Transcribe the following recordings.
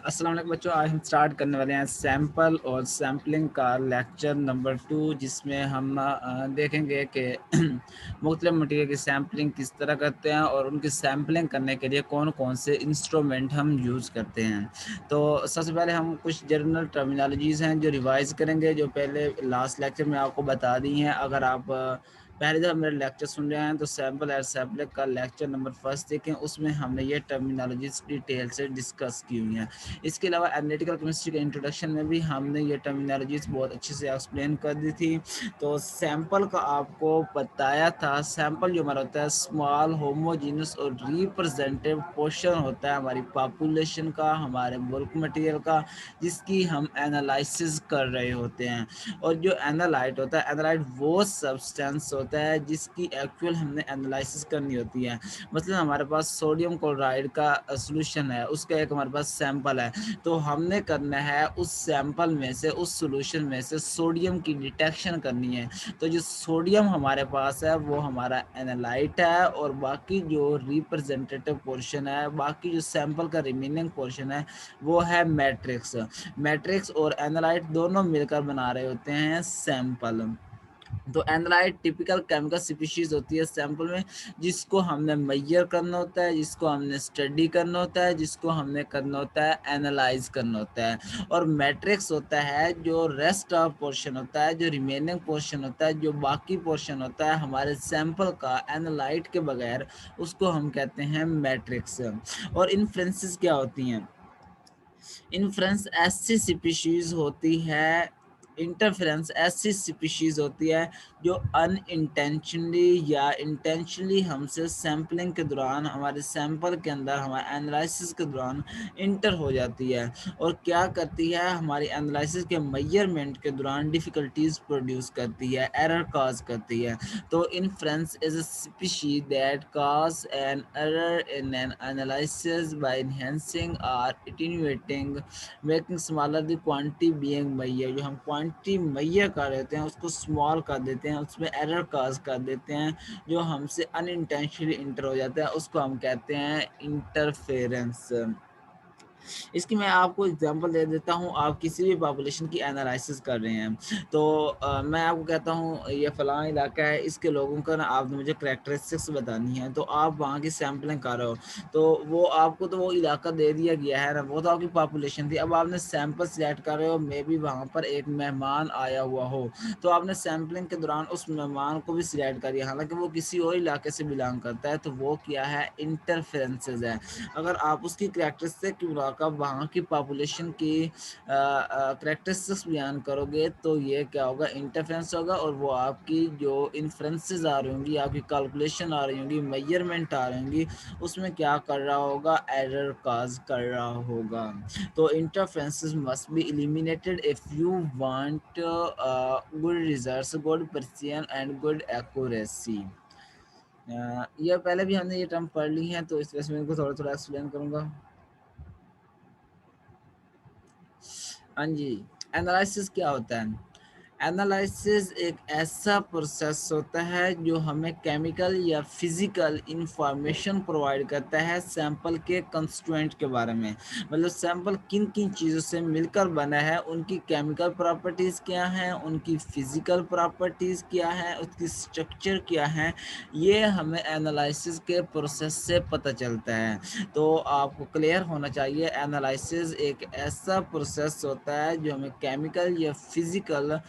अस्सलाम वालेकुम बच्चों, आज हम स्टार्ट करने वाले हैं सैम्पल और सैम्पलिंग का लेक्चर नंबर 2, जिसमें हम देखेंगे कि मुख्तलिफ मटीरियल की सैम्पलिंग किस तरह करते हैं और उनकी सैम्पलिंग करने के लिए कौन कौन से इंस्ट्रूमेंट हम यूज़ करते हैं। तो सबसे पहले हम कुछ जनरल टर्मिनोलॉजीज़ हैं जो रिवाइज़ करेंगे, जो पहले लास्ट लेक्चर में आपको बता दी हैं। अगर आप पहले जब मेरे लेक्चर सुन रहे हैं तो सैम्पल एंड सैम्पलिंग का लेक्चर नंबर 1 देखें, उसमें हमने ये टर्मिनोलॉजीज़ डिटेल से डिस्कस की हुई हैं। इसके अलावा एनालिटिकल केमिस्ट्री के इंट्रोडक्शन में भी हमने ये टर्मिनोलॉजीज बहुत अच्छे से एक्सप्लेन कर दी थी। तो सैंपल का आपको बताया था, सैंपल जो हमारा होता है स्मॉल होमोजीनस और रिप्रेजेंटेटिव पोर्शन होता है हमारी पॉपुलेशन का, हमारे बुल्क मटेरियल का, जिसकी हम एनालिसिस कर रहे होते हैं। और जो एनालाइट होता है, एनालाइट वो सब्सटेंस होता है जिसकी एक्चुअल हमने एनालिसिस करनी होती है। मतलब हमारे पास सोडियम क्लोराइड का सॉल्यूशन है, उसका एक हमारे पास सैंपल है, तो हमने करना है उस सैंपल में से, उस सॉल्यूशन में से सोडियम की डिटेक्शन करनी है। तो जो सोडियम हमारे पास है वो हमारा एनालाइट है, और बाकी जो रिप्रेजेंटेटिव पोर्शन है, बाकी जो सैंपल का रिमेनिंग पोर्शन है, वो है मैट्रिक्स। मैट्रिक्स और एनालाइट दोनों मिलकर बना रहे होते हैं सैंपल। तो एनालाइट टिपिकल केमिकल स्पीशीज होती है सैंपल में, जिसको हमने मेजर करना होता है, जिसको हमने स्टडी करना होता है, जिसको हमने करना होता है एनालाइज करना होता है। और मैट्रिक्स होता है जो रेस्ट ऑफ पोर्शन होता है, जो रिमेनिंग पोर्शन होता है, जो बाकी पोर्शन होता है हमारे सैंपल का एनालाइट के बगैर, उसको हम कहते हैं मैट्रिक्स। और इन्फ्लुएंसेस क्या होती हैं? इन्फ्लुएंस ऐसी स्पीशीज होती है, इंटरफेरेंस ऐसी स्पीशीज होती है जो अनइंटेंशनली या इंटेंशनली हमसे सैम्पलिंग के दौरान, हमारे सैंपल के अंदर, हमारे एनालिसिस के दौरान इंटर हो जाती है, और क्या करती है, हमारी एनालिसिस के मेजरमेंट के दौरान डिफ़िकल्टीज प्रोड्यूस करती है, एरर काज करती है। तो influence is a species that cause an error in an analysis by enhancing or attenuating, making smaller the quantity being measured. जो हम क्वांटिटी मैयर कर देते हैं उसको स्मॉल कर देते हैं, उसमें एरर काज कर देते हैं, जो हमसे अनइंटेंशनली इंटर हो जाता है, उसको हम कहते हैं इंटरफेरेंस। इसकी मैं आपको एग्जांपल दे देता हूँ। आप किसी भी पॉपुलेशन की एनालिसिस कर रहे हैं, तो मैं आपको कहता हूँ ये फ़लाँ इलाका है, इसके लोगों का ना आपने मुझे करैक्टरिस्टिक्स बतानी है, तो आप वहाँ की सैम्पलिंग कर रहे हो, तो वो आपको तो वो इलाका दे दिया गया है ना, वो तो आपकी पॉपुलेशन थी। अब आपने सैंपल सिलेक्ट कर रहे हो, मे बी वहाँ पर एक मेहमान आया हुआ हो, तो आपने सैम्पलिंग के दौरान उस मेहमान को भी सिलेक्ट करिए, हालांकि वो किसी और इलाके से बिलोंग करता है, तो वो क्या है, इंटरफेरेंसेज है। अगर आप उसकी करैक्टरिस्टिक की मुराकब वहाँ की पॉपुलेशन की करैक्टरिस्टिक्स बयान करोगे, तो ये क्या होगा, इंटरफेरेंस होगा, और वो आपकी जो इन्फ्लुएंसेस आ रही होंगी, आपकी कैलकुलेशन आ रही होंगी, मेजरमेंट आ रही होंगी, उसमें क्या कर रहा होगा, एरर काज कर रहा होगा। तो interferences must be eliminated if you want good results, good precision and good accuracy. ये पहले भी हमने ये टर्म पढ़ ली हैं, तो इस वजह से मैं इनको थोड़ा थोड़ा एक्सप्लेन करूँगा। हाँ जी, एनालिसिस क्या होता है? एनालिसिस एक ऐसा प्रोसेस होता है जो हमें केमिकल या फिजिकल इंफॉर्मेशन प्रोवाइड करता है सैंपल के कंस्टिट्यूएंट के बारे में। मतलब सैंपल किन किन चीज़ों से मिलकर बना है, उनकी केमिकल प्रॉपर्टीज़ क्या हैं, उनकी फिजिकल प्रॉपर्टीज़ क्या हैं, उसकी स्ट्रक्चर क्या है, ये हमें एनालिसिस के प्रोसेस से पता चलता है। तो आपको क्लियर होना चाहिए, एनालिसिस एक ऐसा प्रोसेस होता है जो हमें केमिकल या फिजिकल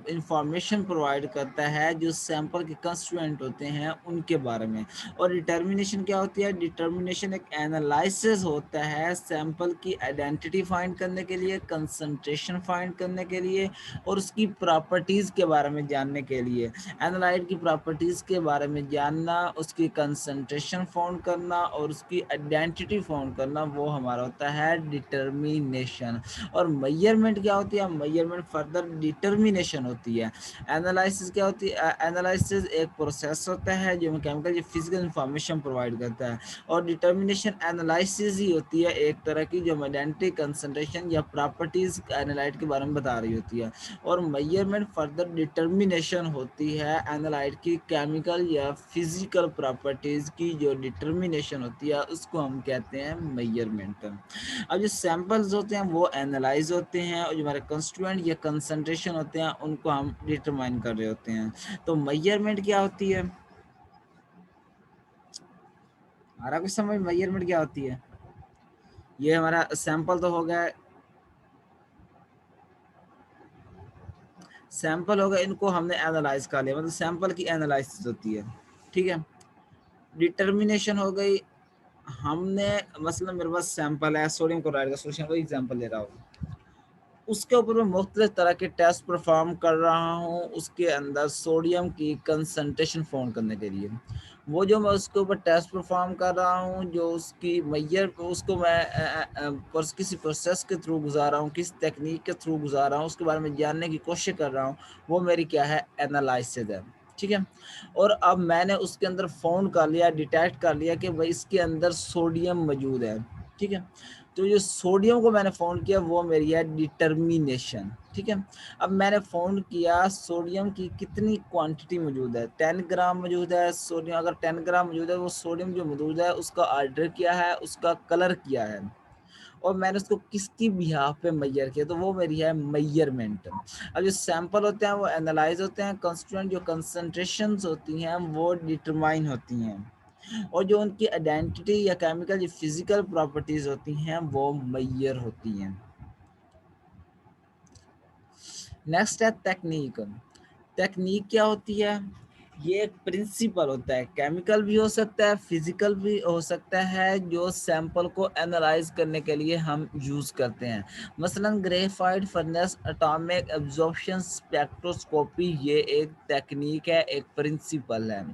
इंफॉर्मेशन प्रोवाइड करता है जो सैंपल के कंस्टिट्यूएंट होते हैं उनके बारे में। और डिटर्मिनेशन क्या होती है? डिटर्मिनेशन एक एनालिसिस होता है सैंपल की आइडेंटिटी फाइंड करने के लिए, कंसंट्रेशन फाइंड करने के लिए, और उसकी प्रॉपर्टीज़ के बारे में जानने के लिए। एनालाइट की प्रॉपर्टीज़ के बारे में जानना, उसकी कंसंट्रेशन फाउंड करना और उसकी आइडेंटिटी फाउंड करना, वो हमारा होता है डिटर्मिनेशन। और मेजरमेंट क्या होती है? मेजरमेंट फर्दर डिटर्मिनेशन होती है। एनालिसिस क्या होती है? एनालिसिस एक प्रोसेस होता है जो केमिकल या फिजिकल इंफॉर्मेशन प्रोवाइड करता है, और डिटर्मिनेशन एनालिसिस ही होती है एक तरह की जो आइडेंटिटी, कंसंट्रेशन या प्रॉपर्टीज एनालाइट के बारे में बता रही होती है। और मेजरमेंट फर्दर डिटर्मिनेशन होती है एनालाइट की केमिकल या फिजिकल प्रॉपर्टीज की जो डिटर्मिनेशन होती है उसको हम कहते हैं मेजरमेंट। अब जो सैंपल्स होते हैं वो एनालाइज होते हैं, और जो हमारे कंस्टिट्यूएंट या कंसंट्रेशन होते हैं उनको हम डिटरमाइन कर रहे होते हैं। तो मेजरमेंट क्या होती है? हमारा कुछ समझ मेजरमेंट क्या होती है? ये हमारा सैंपल तो हो गया, सैंपल हो गया, इनको हमने एनालाइज कर लिया, मतलब सैंपल की एनालिसिस होती है, ठीक है। डिटर्मिनेशन हो गई, हमने मसलन मेरे पास सैंपल है सोडियम क्लोराइड का सोल्यूशन, कोई एग्जांपल ले रहा हूँ, उसके ऊपर मैं मुख्तलिफ तरह के टेस्ट परफॉर्म कर रहा हूँ उसके अंदर सोडियम की कंसंट्रेशन फाउंड करने के लिए। वो जो मैं उसके ऊपर टेस्ट परफॉर्म कर रहा हूँ, जो उसकी मैयर उसको मैं किसी प्रोसेस के थ्रू गुजार रहा हूँ, किस टेक्निक के थ्रू गुजार रहा हूँ, उसके बारे में जानने की कोशिश कर रहा हूँ, वो मेरी क्या है? एनालिसिस है, ठीक है। और अब मैंने उसके अंदर फाउंड कर लिया, डिटेक्ट कर लिया कि भाई इसके अंदर सोडियम मौजूद है, ठीक है। तो जो सोडियम को मैंने फाउंड किया वो मेरी है डिटर्मिनेशन, ठीक है। अब मैंने फाउंड किया सोडियम की कितनी क्वांटिटी मौजूद है, 10 ग्राम मौजूद है सोडियम। अगर 10 ग्राम मौजूद है, वो सोडियम जो मौजूद है उसका ऑर्डर किया है, उसका कलर किया है, और मैंने उसको किसकी बिहाफ पे मैयर किया, तो वो मेरी है मेजरमेंट। अब जो सैंपल होते हैं वो एनालाइज होते हैं, कंस्टिट्यूएंट जो कंसंट्रेशंस होती हैं वो डिटरमाइन होती हैं, और जो उनकी आइडेंटिटी या केमिकल या फिजिकल प्रॉपर्टीज होती हैं वो मैयर होती हैं। नेक्स्ट है टेक्निक। टेक्निक क्या होती है? ये एक प्रिंसिपल होता है, केमिकल भी हो सकता है, फिजिकल भी हो सकता है, जो सैंपल को एनालाइज करने के लिए हम यूज करते हैं। मसलन graphite furnace, atomic absorption spectroscopy, ये एक टेक्निक है, एक प्रिंसिपल है।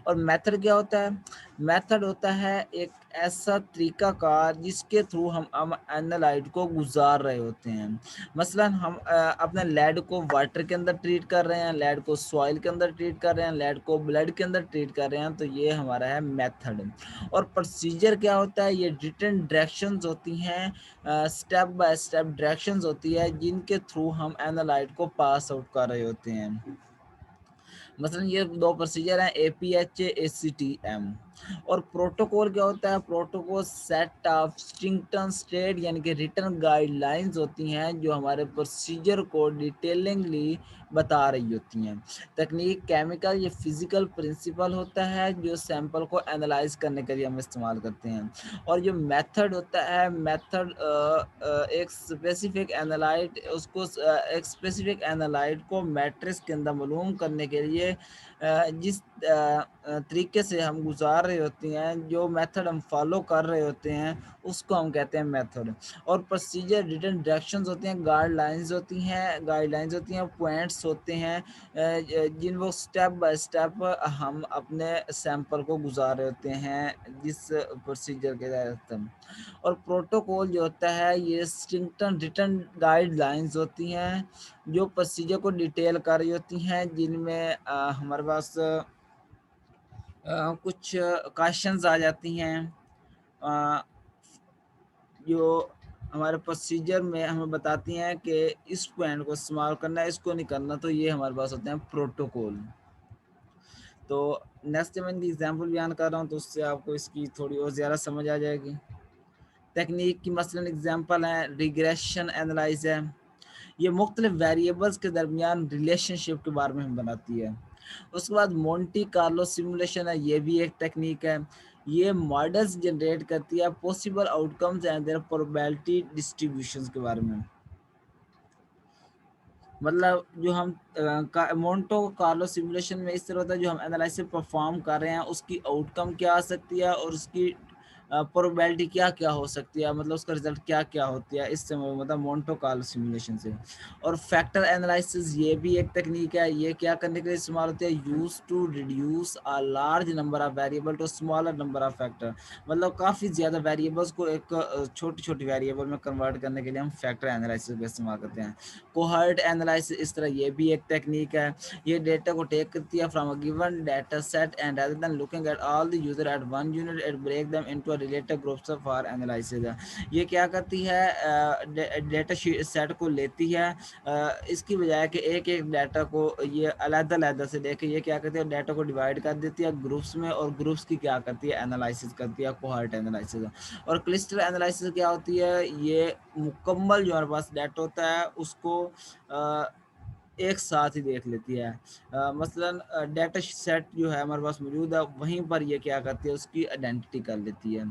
और मेथड क्या होता है? मेथड होता है एक ऐसा तरीकाकार जिसके थ्रू हम एनालाइट को गुजार रहे होते हैं। मसलन हम अपने लेड को वाटर के अंदर ट्रीट कर रहे हैं, लेड को सॉइल के अंदर ट्रीट कर रहे हैं, लेड को ब्लड के अंदर ट्रीट कर रहे हैं, तो ये हमारा है मेथड। और प्रोसीजर क्या होता है? ये रिटन डायरेक्शंस होती हैं, स्टेप बाय स्टेप डायरेक्शंस होती है जिनके थ्रू हम एनालाइट को पास आउट कर रहे होते हैं। मसलन ये दो प्रोसीजर हैं, APH ACTM। और प्रोटोकॉल क्या होता है? प्रोटोकॉल सेट ऑफ स्ट्रिंगटन स्टेट यानी कि रिटर्न गाइडलाइंस होती हैं जो हमारे प्रोसीजर को डिटेलिंगली बता रही होती हैं। तकनीक केमिकल या फिजिकल प्रिंसिपल होता है जो सैंपल को एनालाइज करने के लिए हम इस्तेमाल करते हैं। और जो मेथड होता है, मेथड एक स्पेसिफिक एनालाइट उसको एक स्पेसिफिक एनालाइट को मैट्रिक्स के अंदर मालूम करने के लिए जिस तरीके से हम गुजार रहे होते हैं, जो मेथड हम फॉलो कर रहे होते हैं उसको हम कहते हैं मेथड। और प्रोसीजर रिटन डायरेक्शंस होते हैं, गाइडलाइंस होती हैं, पॉइंट्स होते हैं जिन वो स्टेप बाय स्टेप हम अपने सैंपल को गुजार रहे होते हैं जिस प्रोसीजर के तहत। और प्रोटोकॉल जो होता है ये स्ट्रिक्टन रिटन गाइडलाइंस होती हैं जो प्रोसीजर को डिटेल कर रही होती हैं, जिनमें हमारे पास कुछ क्वेश्चंस आ जाती हैं अ, जो हमारे प्रोसीजर में हमें बताती हैं कि इस पॉइंट को इस्तेमाल करना है, इसको नहीं करना, तो ये हमारे पास होते हैं प्रोटोकॉल। तो नेक्स्ट मैं इनकी एग्जांपल बयान कर रहा हूँ तो उससे आपको इसकी थोड़ी और ज़्यादा समझ आ जाएगी। टेक्निक की मसलन एग्जांपल है रिग्रेशन एनालाइज है, ये मुख्तलिफ वेरिएबल्स के दरमियान रिलेशनशिप के बारे में हम बनाती है। उसके बाद मोंटी कार्लो सिमुलेशन है, ये भी एक टेक्निक है, ये मॉडल्स जनरेट करती है possible outcomes and their probability distributions के बारे में। मतलब जो हम मोंटो कार्लो सिमुलेशन में इस तरह होता है, जो हम एनालिसिस परफॉर्म कर रहे हैं उसकी आउटकम क्या आ सकती है और उसकी प्रोबेबिलिटी क्या-क्या हो सकती है, मतलब उसका रिज़ल्ट क्या-क्या होती है, इससे मतलब मोंटे कार्लो सिमुलेशन से। और फैक्टर एनालिसिस ये भी एक टेक्नीक है, ये क्या करने के लिए इस्तेमाल होती है, used to reduce a large number of variable to smaller number of factor. मतलब काफ़ी ज़्यादा वेरिएबल्स को एक छोटी-छोटी वेरिएबल में कन्वर्ट करने के लिए हम फैक्टर एनालिसिस का इस्तेमाल करते हैं। कोहॉर्ट एनालिसिस इस तरह ये भी एक टेक्नीक है। ये डेटा को टेक करती है from a given data set and rather than looking at all the user at one unit it break them into a related groups for analysis. ये क्या करती है, डेटा सेट को लेती है, इसकी बजाय कि एक-एक डाटा को ये अलग-अलग से देखे, ये क्या करती है, डाटा को डिवाइड कर देती है ग्रुप्स में, और ग्रुप्स की क्या करती है, एनालिसिस करती है, कोहॉर्ट एनालिसिस। और क्लस्टर एनालिसिस क्या होती है, ये मुकम्मल जो हमारे पास डाटा होता है उसको अ, एक साथ ही देख लेती है। मसलन डेटा सेट जो है हमारे पास मौजूद है, वहीं पर ये क्या करती है, उसकी आइडेंटिटी कर लेती है।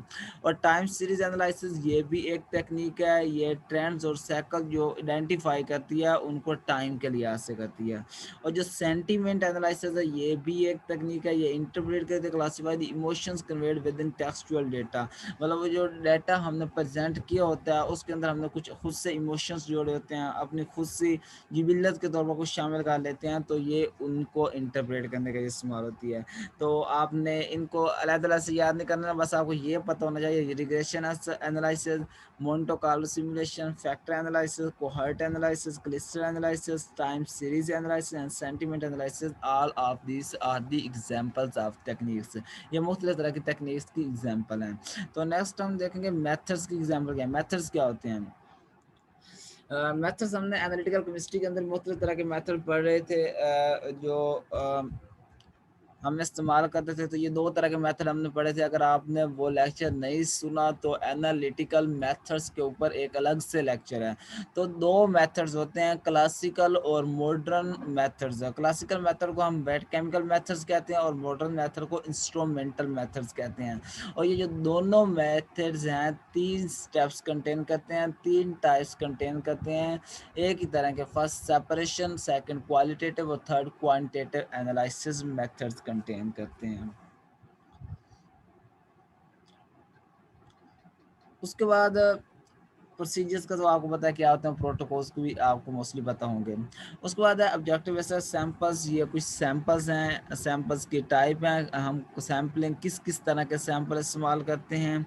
और टाइम सीरीज एनालिसिस ये भी एक टेक्निक है, ये ट्रेंड्स और साइकिल जो आइडेंटिफाई करती है उनको टाइम के लिहाज से करती है। और जो सेंटीमेंट एनालिसिस है ये भी एक टेक्निक है, ये इंटरप्रेट करते classify the emotions conveyed with in textual data. मतलब वो जो डाटा हमने प्रेजेंट किया होता है उसके अंदर हमने कुछ खुद से इमोशंस जोड़े होते हैं, अपनी खुद से जिबिल्लत के तौर पर कुछ शामिल कर लेते हैं, तो ये उनको इंटरप्रेट करने का इस्तेमाल होती है। तो आपने इनको अलग-अलग से याद नहीं करना, बस आपको ये पता होना चाहिए, regression analysis, Monte Carlo simulation, factor analysis, cohort analysis, cluster analysis, time series analysis and sentiment analysis, all of these are the examples of techniques. ये मुख्तलिफ तरह की टेक्निक्स की एग्जांपल हैं। तो नेक्स्ट हम देखेंगे मेथड्स की एग्जांपल क्या है, मेथड्स क्या होते हैं। मेथड्स हमने एनालिटिकल केमिस्ट्री के अंदर मुख्तलिफ तरह के मेथड पढ़ रहे थे, जो हम इस्तेमाल करते थे। तो ये 2 तरह के मेथड हमने पढ़े थे। अगर आपने वो लेक्चर नहीं सुना तो एनालिटिकल मेथड्स के ऊपर एक अलग से लेक्चर है। तो 2 मेथड्स होते हैं, क्लासिकल और मॉडर्न मेथड्स। क्लासिकल मेथड को हम वेट केमिकल मेथड्स कहते हैं और मॉडर्न मेथड को इंस्ट्रूमेंटल मेथड्स कहते हैं। और ये जो दोनों मेथड्स हैं 3 स्टेप्स कंटेन करते हैं, 3 टाइप्स कंटेन करते हैं एक ही तरह के। फर्स्ट सेपरेशन, सेकंड क्वालिटेटिव और third quantitative analysis methods contain करते हैं। उसके बाद प्रोसीजर्स का तो आपको पता है क्या होते हैं, प्रोटोकॉल्स को भी आपको मोस्टली पता होंगे। उसके बाद है ऑब्जेक्टिव रिसर्च सैंपल्स। ये कुछ सैंपल्स हैं, सैंपल्स की टाइप हैं, हम सैम्पलिंग किस किस तरह के सैंपल इस्तेमाल करते हैं।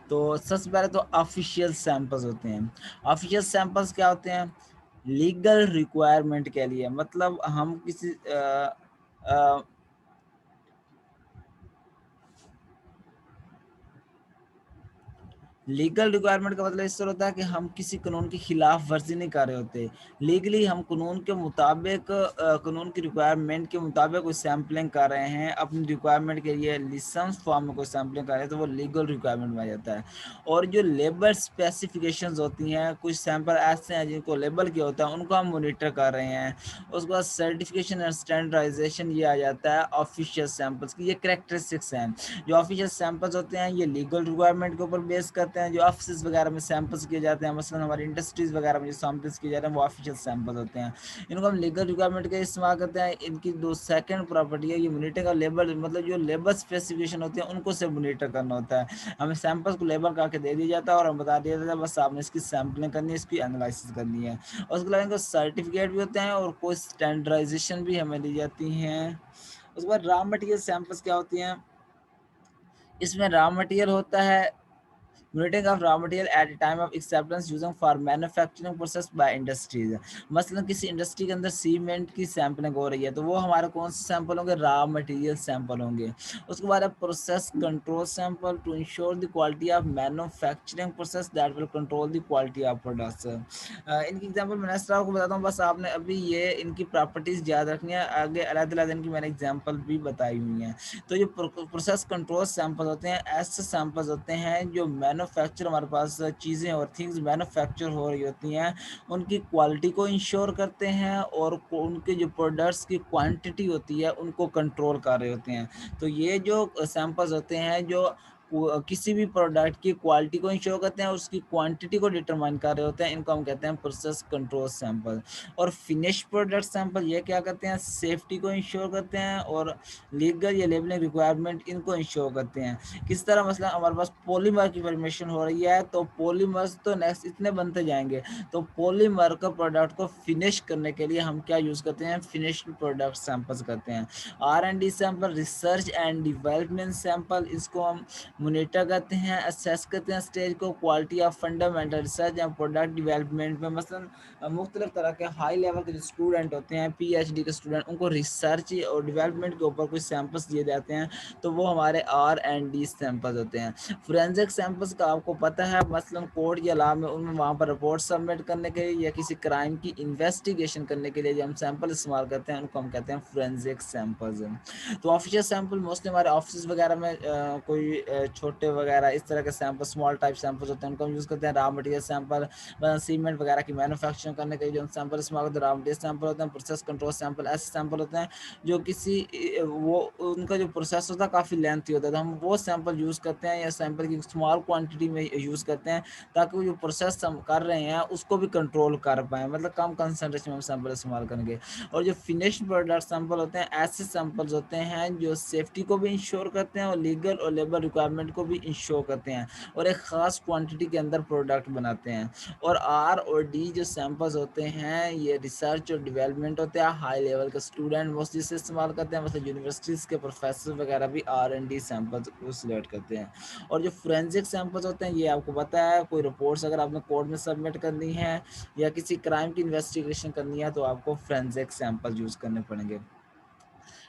तो सबसे पहले तो ऑफिशियल सैंपल्स होते हैं। ऑफिशियल सैंपल्स क्या होते हैं, लीगल रिक्वायरमेंट के लिए, मतलब हम किसी अ, लीगल रिक्वायरमेंट का मतलब इस तरह होता है कि हम किसी कानून की खिलाफ वर्जी नहीं कर रहे होते। लीगली हम कानून के मुताबिक कानून की रिक्वायरमेंट के मुताबिक कोई सैम्पलिंग कर रहे हैं, अपनी रिक्वायरमेंट के लिए लाइसेंस फॉर्म में कोई सैम्पलिंग कर रहे हैं, तो वो लीगल रिक्वायरमेंट में आ जाता है। और जो लेबर स्पेसिफिकेशंस होती हैं, कुछ सैंपल ऐसे हैं जिनको लेबल किया होता है, उनको हम मॉनिटर कर रहे हैं। उसके बाद सर्टिफिकेशन एंड स्टैंडर्डाइजेशन ये आ जाता है ऑफिशियल सैंपल्स की। ये कैरेक्टरिस्टिक्स हैं। जो ऑफिशियल सैंपल्स होते हैं ये लीगल रिक्वायरमेंट के ऊपर बेस करते हैं। जो ऑफिस वगैरह में सैंपल्स किए जाते हैं, मसलन हमारी इंडस्ट्रीज वगैरह में जो सैंपल्स किए जाते हैं वो ऑफिशियल सैंपल्स होते हैं। इनको हम लीगल रिक्वायरमेंट के इस्तेमाल करते हैं। इनकी दो सेकंड प्रॉपर्टी है, ये मॉनिटर का लेबल, मतलब जो लेबल स्पेसिफिकेशन होती है उनको से मॉनिटर करना होता है। हमें सैंपल्स को लेबल करके दे दिया जाता है और हम बता दिया जाता है बस आपने इसकी सैम्पलिंग करनी है, इसकी एनालिसिस करनी है। और उसके अलावा इनको सर्टिफिकेट भी होते हैं और कोई स्टैंडर्डाइजेशन भी हमें दी जाती हैं। उसके बाद रॉ मटेरियल सैंपल्स क्या होती हैं, इसमें रॉ मटेरियल होता है, Monitoring of raw material at a time of acceptance using for manufacturing process by industries। मसलन किसी इंडस्ट्री के अंदर सीमेंट की सैंपलिंग हो रही है तो वो हमारे कौन से सैंपल होंगे, रॉ मटेरियल सैंपल होंगे। उसके बाद है process control sample to ensure the quality of manufacturing process that will control the quality of products. इनकी एग्जांपल मैं नेक्स्ट आपको बताता हूँ, बस आपने अभी ये इनकी प्रॉपर्टीज याद रखनी है, आगे अलग-अलग इनकी मैंने एग्जांपल भी बताई हुई हैं। तो ये प्रोसेस कंट्रोल सैंपल होते हैं, ऐसे सैंपल्स होते हैं जो मैन्युफैक्चर, हमारे पास चीज़ें और थिंग्स मैन्युफैक्चर हो रही होती हैं, उनकी क्वालिटी को इंश्योर करते हैं और उनके जो प्रोडक्ट्स की क्वांटिटी होती है उनको कंट्रोल कर रहे होते हैं। तो ये जो सैंपल्स होते हैं जो किसी भी प्रोडक्ट की क्वालिटी को इंश्योर करते हैं, उसकी क्वांटिटी को डिटरमाइन कर रहे होते हैं, इनको हम कहते हैं प्रोसेस कंट्रोल सैंपल। और फिनिश प्रोडक्ट सैंपल ये क्या करते हैं, सेफ्टी को इंश्योर करते हैं और लीगल या लेबलिंग रिक्वायरमेंट इनको इंश्योर करते हैं। किस तरह, मतलब हमारे पास पॉलीमर की फॉर्मेशन हो रही है, तो पॉलीमर्स तो नेक्स्ट इतने बनते जाएंगे, तो पॉलीमर का प्रोडक्ट को फिनिश करने के लिए हम क्या यूज़ करते हैं, फिनिश्ड प्रोडक्ट सैंपल्स करते हैं। R&D sample, research and development sample, इसको हम मोनिटर करते हैं, असेस करते हैं स्टेज को, क्वालिटी ऑफ फंडामेंटल रिसर्च या प्रोडक्ट डेवलपमेंट में। मसलन मुख्तलिफ तरह के हाई लेवल के जो स्टूडेंट होते हैं, PhD के स्टूडेंट, उनको रिसर्च और डेवलपमेंट के ऊपर कुछ सैंपल्स दिए जाते हैं, तो वो हमारे R&D सैंपल्स होते हैं। फोरेंसिक सैंपल्स का आपको पता है, मसलन कोर्ट या लॉ में उनमें वहाँ पर रिपोर्ट सबमिट करने के लिए या किसी क्राइम की इन्वेस्टिगेशन करने के लिए जो हम सैंपल इस्तेमाल करते हैं, उनको हम कहते हैं फोरेंसिक सैंपल्स। तो ऑफिशियल सैंपल मोस्टली हमारे ऑफिस वगैरह में कोई छोटे वगैरह इस तरह के सैंपल, स्मॉल टाइप सैंपल्स होते हैं, उनको हम यूज़ करते हैं। रॉ मटेरियल सैंपल, सीमेंट वगैरह की मैन्युफैक्चरिंग करने के लिए जो हम सैंपल इस्तेमाल करते हैं, रॉ मटेरियल सैंपल होते हैं। प्रोसेस कंट्रोल सैंपल ऐसे सैंपल होते हैं जो किसी वो उनका जो प्रोसेस होता है काफ़ी लेंथी होता है, तो हम वो सैंपल यूज़ करते हैं या सैंपल की स्मॉल क्वांटिटी में यूज़ करते हैं, ताकि वो जो प्रोसेस हम कर रहे हैं उसको भी कंट्रोल कर पाएँ, मतलब कम कंसनट्रेशन में हम सैंपल इस्तेमाल करेंगे। और जो फिनिश्ड प्रोडक्ट सैंपल होते हैं, ऐसे सैंपल्स होते हैं जो सेफ्टी को भी इंश्योर करते हैं और लीगल और लेबर रिक्वायरमेंट को भी इंश्योर करते हैं और एक ख़ास क्वांटिटी के अंदर प्रोडक्ट बनाते हैं। और R और D जो सैंपल्स होते हैं, ये रिसर्च और डेवलपमेंट होते हैं, हाई लेवल के स्टूडेंट मोस्टली से इस्तेमाल करते हैं, मतलब यूनिवर्सिटीज़ के प्रोफेसर वगैरह भी R&D सैंपल्स को सिलेक्ट करते हैं। और जो फोरेंसिक सैंपल्स होते हैं, ये आपको पता है, कोई रिपोर्ट्स अगर आपने कोर्ट में सबमिट करनी है या किसी क्राइम की इन्वेस्टिगेशन करनी है, तो आपको फोरेंसिक सैंपल यूज़ करने पड़ेंगे।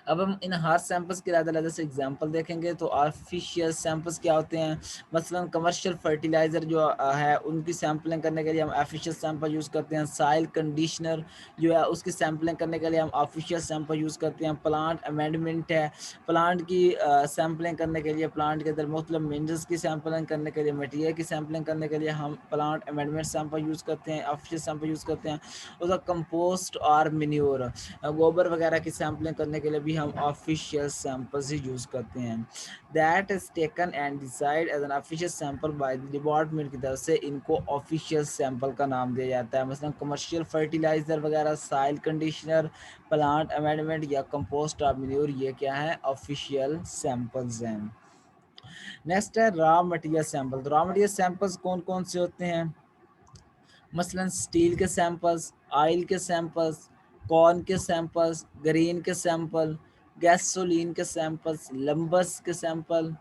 अब हम इन हर सैंपल्स के अलग-अलग से एग्जांपल देखेंगे, तो आर्टिफिशियल सैंपल्स क्या होते हैं, मसलन कमर्शियल फर्टिलाइज़र जो है उनकी सैंपलिंग करने के लिए हम आर्टिफिशियल सैंपल यूज़ करते हैं। सॉइल कंडीशनर जो है उसकी सैंपलिंग करने के लिए हम आर्टिफिशियल सैंपल यूज़ करते हैं। प्लांट अमेंडमेंट है, प्लांट की सैंपलिंग करने के लिए, प्लांट के अंदर मुख्तलिफ मिनरल्स की सैंपलिंग करने के लिए, मटीरियल की सैंपलिंग करने के लिए हम प्लांट अमेंडमेंट सैंपल यूज़ करते हैं, आर्टिफिशियल सैंपल यूज़ करते हैं। उसका कंपोस्ट और मैन्योर, गोबर वगैरह की सैंपलिंग करने के लिए भी हम ऑफिशियल सैंपल्स ही यूज़ करते हैं। That is taken and decide as an official sample by the department की तरफ से, इनको ऑफिशियल सैंपल का नाम दिया जाता है। मसलन कमर्शियल फर्टिलाइज़र वगैरह, सॉइल कंडीशनर, प्लांट अमेंडमेंट या कंपोस्ट और मैन्योर, ये क्या है, ऑफिशियल सैंपल्स हैं। नेक्स्ट है raw material sample. Raw material samples कौन कौन से होते हैं, मसलन स्टील के सैंपल्स, ऑयल के सैंपल्स, कॉर्न के सैंपल्स, ग्रीन के सैंपल, गैसोलीन के सैंपल्स, लंबर्स के सैंपल,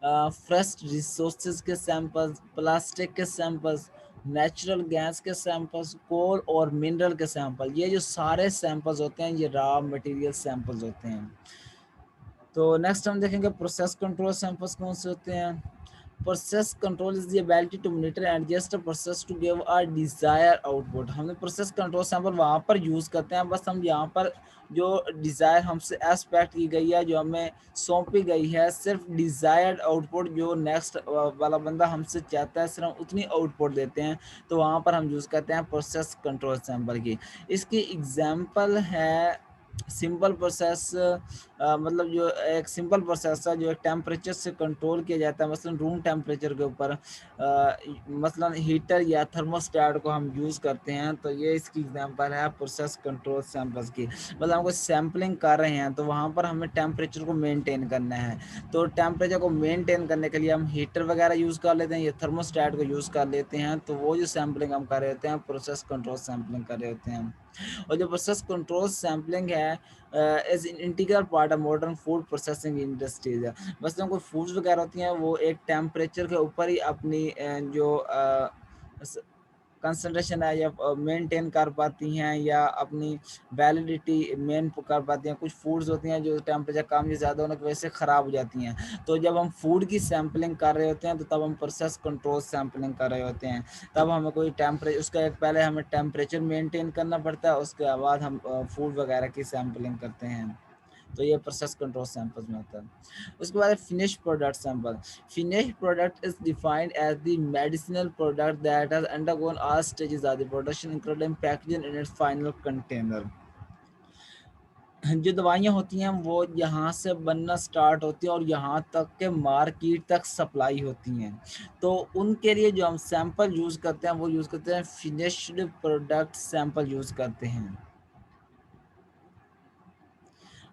फ्रेश रिसोर्सेज के सैंपल्स, प्लास्टिक के सैंपल्स, नेचुरल गैस के सैंपल्स, कोल और मिनरल के सैंपल, ये जो सारे सैंपल्स होते हैं ये रॉ मटेरियल सैंपल्स होते हैं। तो नेक्स्ट हम देखेंगे प्रोसेस कंट्रोल सैंपल्स कौन से होते हैं। Process control is the ability to monitor and adjust a process to give a desire output. हमने प्रोसेस कंट्रोल सैंपल वहाँ पर यूज़ करते हैं, बस हम यहाँ पर जो डिज़ायर हमसे एक्सपेक्ट की गई है, जो हमें सौंपी गई है, सिर्फ डिज़ायर्ड आउटपुट जो नेक्स्ट वाला बंदा हमसे चाहता है, सिर्फ हम उतनी आउटपुट देते हैं, तो वहाँ पर हम यूज़ करते हैं प्रोसेस कंट्रोल सैंपल की। इसकी एग्जांपल है सिंपल प्रोसेस, मतलब जो एक सिंपल प्रोसेस है जो एक टेम्परेचर से कंट्रोल किया जाता है, मसलन रूम टेम्परेचर के ऊपर, मसलन हीटर या थर्मोस्टेट को हम यूज़ करते हैं, तो ये इसकी एग्जांपल है प्रोसेस कंट्रोल सैंपल्स की। मतलब हम कोई सैम्पलिंग कर रहे हैं तो वहाँ पर हमें टेम्परेचर को मेंटेन करना है, तो टेम्परेचर को मेंटेन करने के लिए हम हीटर वगैरह यूज़ कर लेते हैं या थर्मोस्टेट को यूज़ कर लेते हैं, तो वो जो सैम्पलिंग हम कर रहे होते हैं प्रोसेस कंट्रोल सैम्पलिंग कर रहे होते हैं। और जो प्रोसेस कंट्रोल सैम्पलिंग है as integral part of modern food processing industries है। मसलन कोई फूड्स वगैरह होती हैं वो एक टेम्परेचर के ऊपर ही अपनी जो कंसंट्रेशन है या मेंटेन कर पाती हैं या अपनी वैलिडिटी मेन कर पाती हैं। कुछ फूड्स होती हैं जो टेम्परेचर कम या ज़्यादा होने की वजह से ख़राब हो जाती हैं, तो जब हम फूड की सैम्पलिंग कर रहे होते हैं तो तब हम प्रोसेस कंट्रोल सैम्पलिंग कर रहे होते हैं। तब हमें कोई टेम्परेचर, उसका एक पहले हमें टेम्परेचर मेंटेन करना पड़ता है, उसके बाद हम फूड वगैरह की सैम्पलिंग करते हैं, तो ये प्रोसेस कंट्रोल सैंपल्स में आता है। उसके बाद finish product sample. Finish product is defined as the medicinal product that has undergone all stages of the production including packaging in its final container. जो दवाइयाँ होती हैं वो यहाँ से बनना स्टार्ट होती हैं और यहाँ तक के मार्केट तक सप्लाई होती हैं। तो उनके लिए जो हम सैंपल यूज़ करते हैं वो यूज़ करते हैं फिनिश्ड प्रोडक्ट सैंपल यूज़ करते हैं।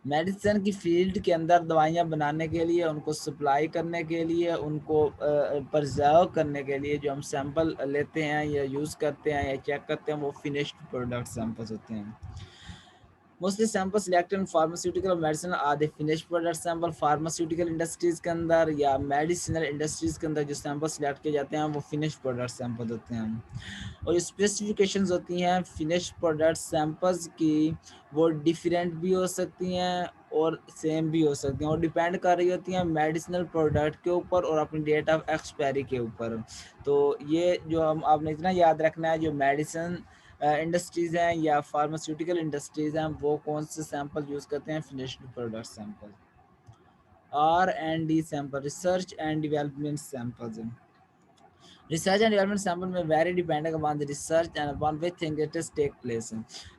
मेडिसिन की फ़ील्ड के अंदर दवाइयाँ बनाने के लिए, उनको सप्लाई करने के लिए, उनको प्रिज़र्व करने के लिए जो हम सैंपल लेते हैं या यूज़ करते हैं या चेक करते हैं वो फिनिश्ड प्रोडक्ट सैंपल्स होते हैं। Mostly sample selected in pharmaceutical और medicine are the finished product sample. Pharmaceutical industries के अंदर या मेडिसिनल इंडस्ट्रीज के अंदर जो सैंपल सिलेक्ट किए जाते हैं वो फिनिश्ड प्रोडक्ट सैंपल होते हैं। और स्पेसिफिकेशंस होती हैं फिनिश्ड प्रोडक्ट सैंपल्स की, वो डिफरेंट भी हो सकती हैं और सेम भी हो सकती हैं और डिपेंड कर रही होती हैं मेडिसिनल प्रोडक्ट के ऊपर और अपनी डेट ऑफ एक्सपायरी के ऊपर। तो ये जो हम आपने इतना याद रखना है, जो मेडिसिन इंडस्ट्रीज़ हैं या फार्मास्यूटिकल इंडस्ट्रीज़ हैं वो कौन से सैंपल यूज़ करते हैं, finished product sample. R and D sample, research and development samples. Research and development sample may vary depending upon the research and upon which thing it is take place.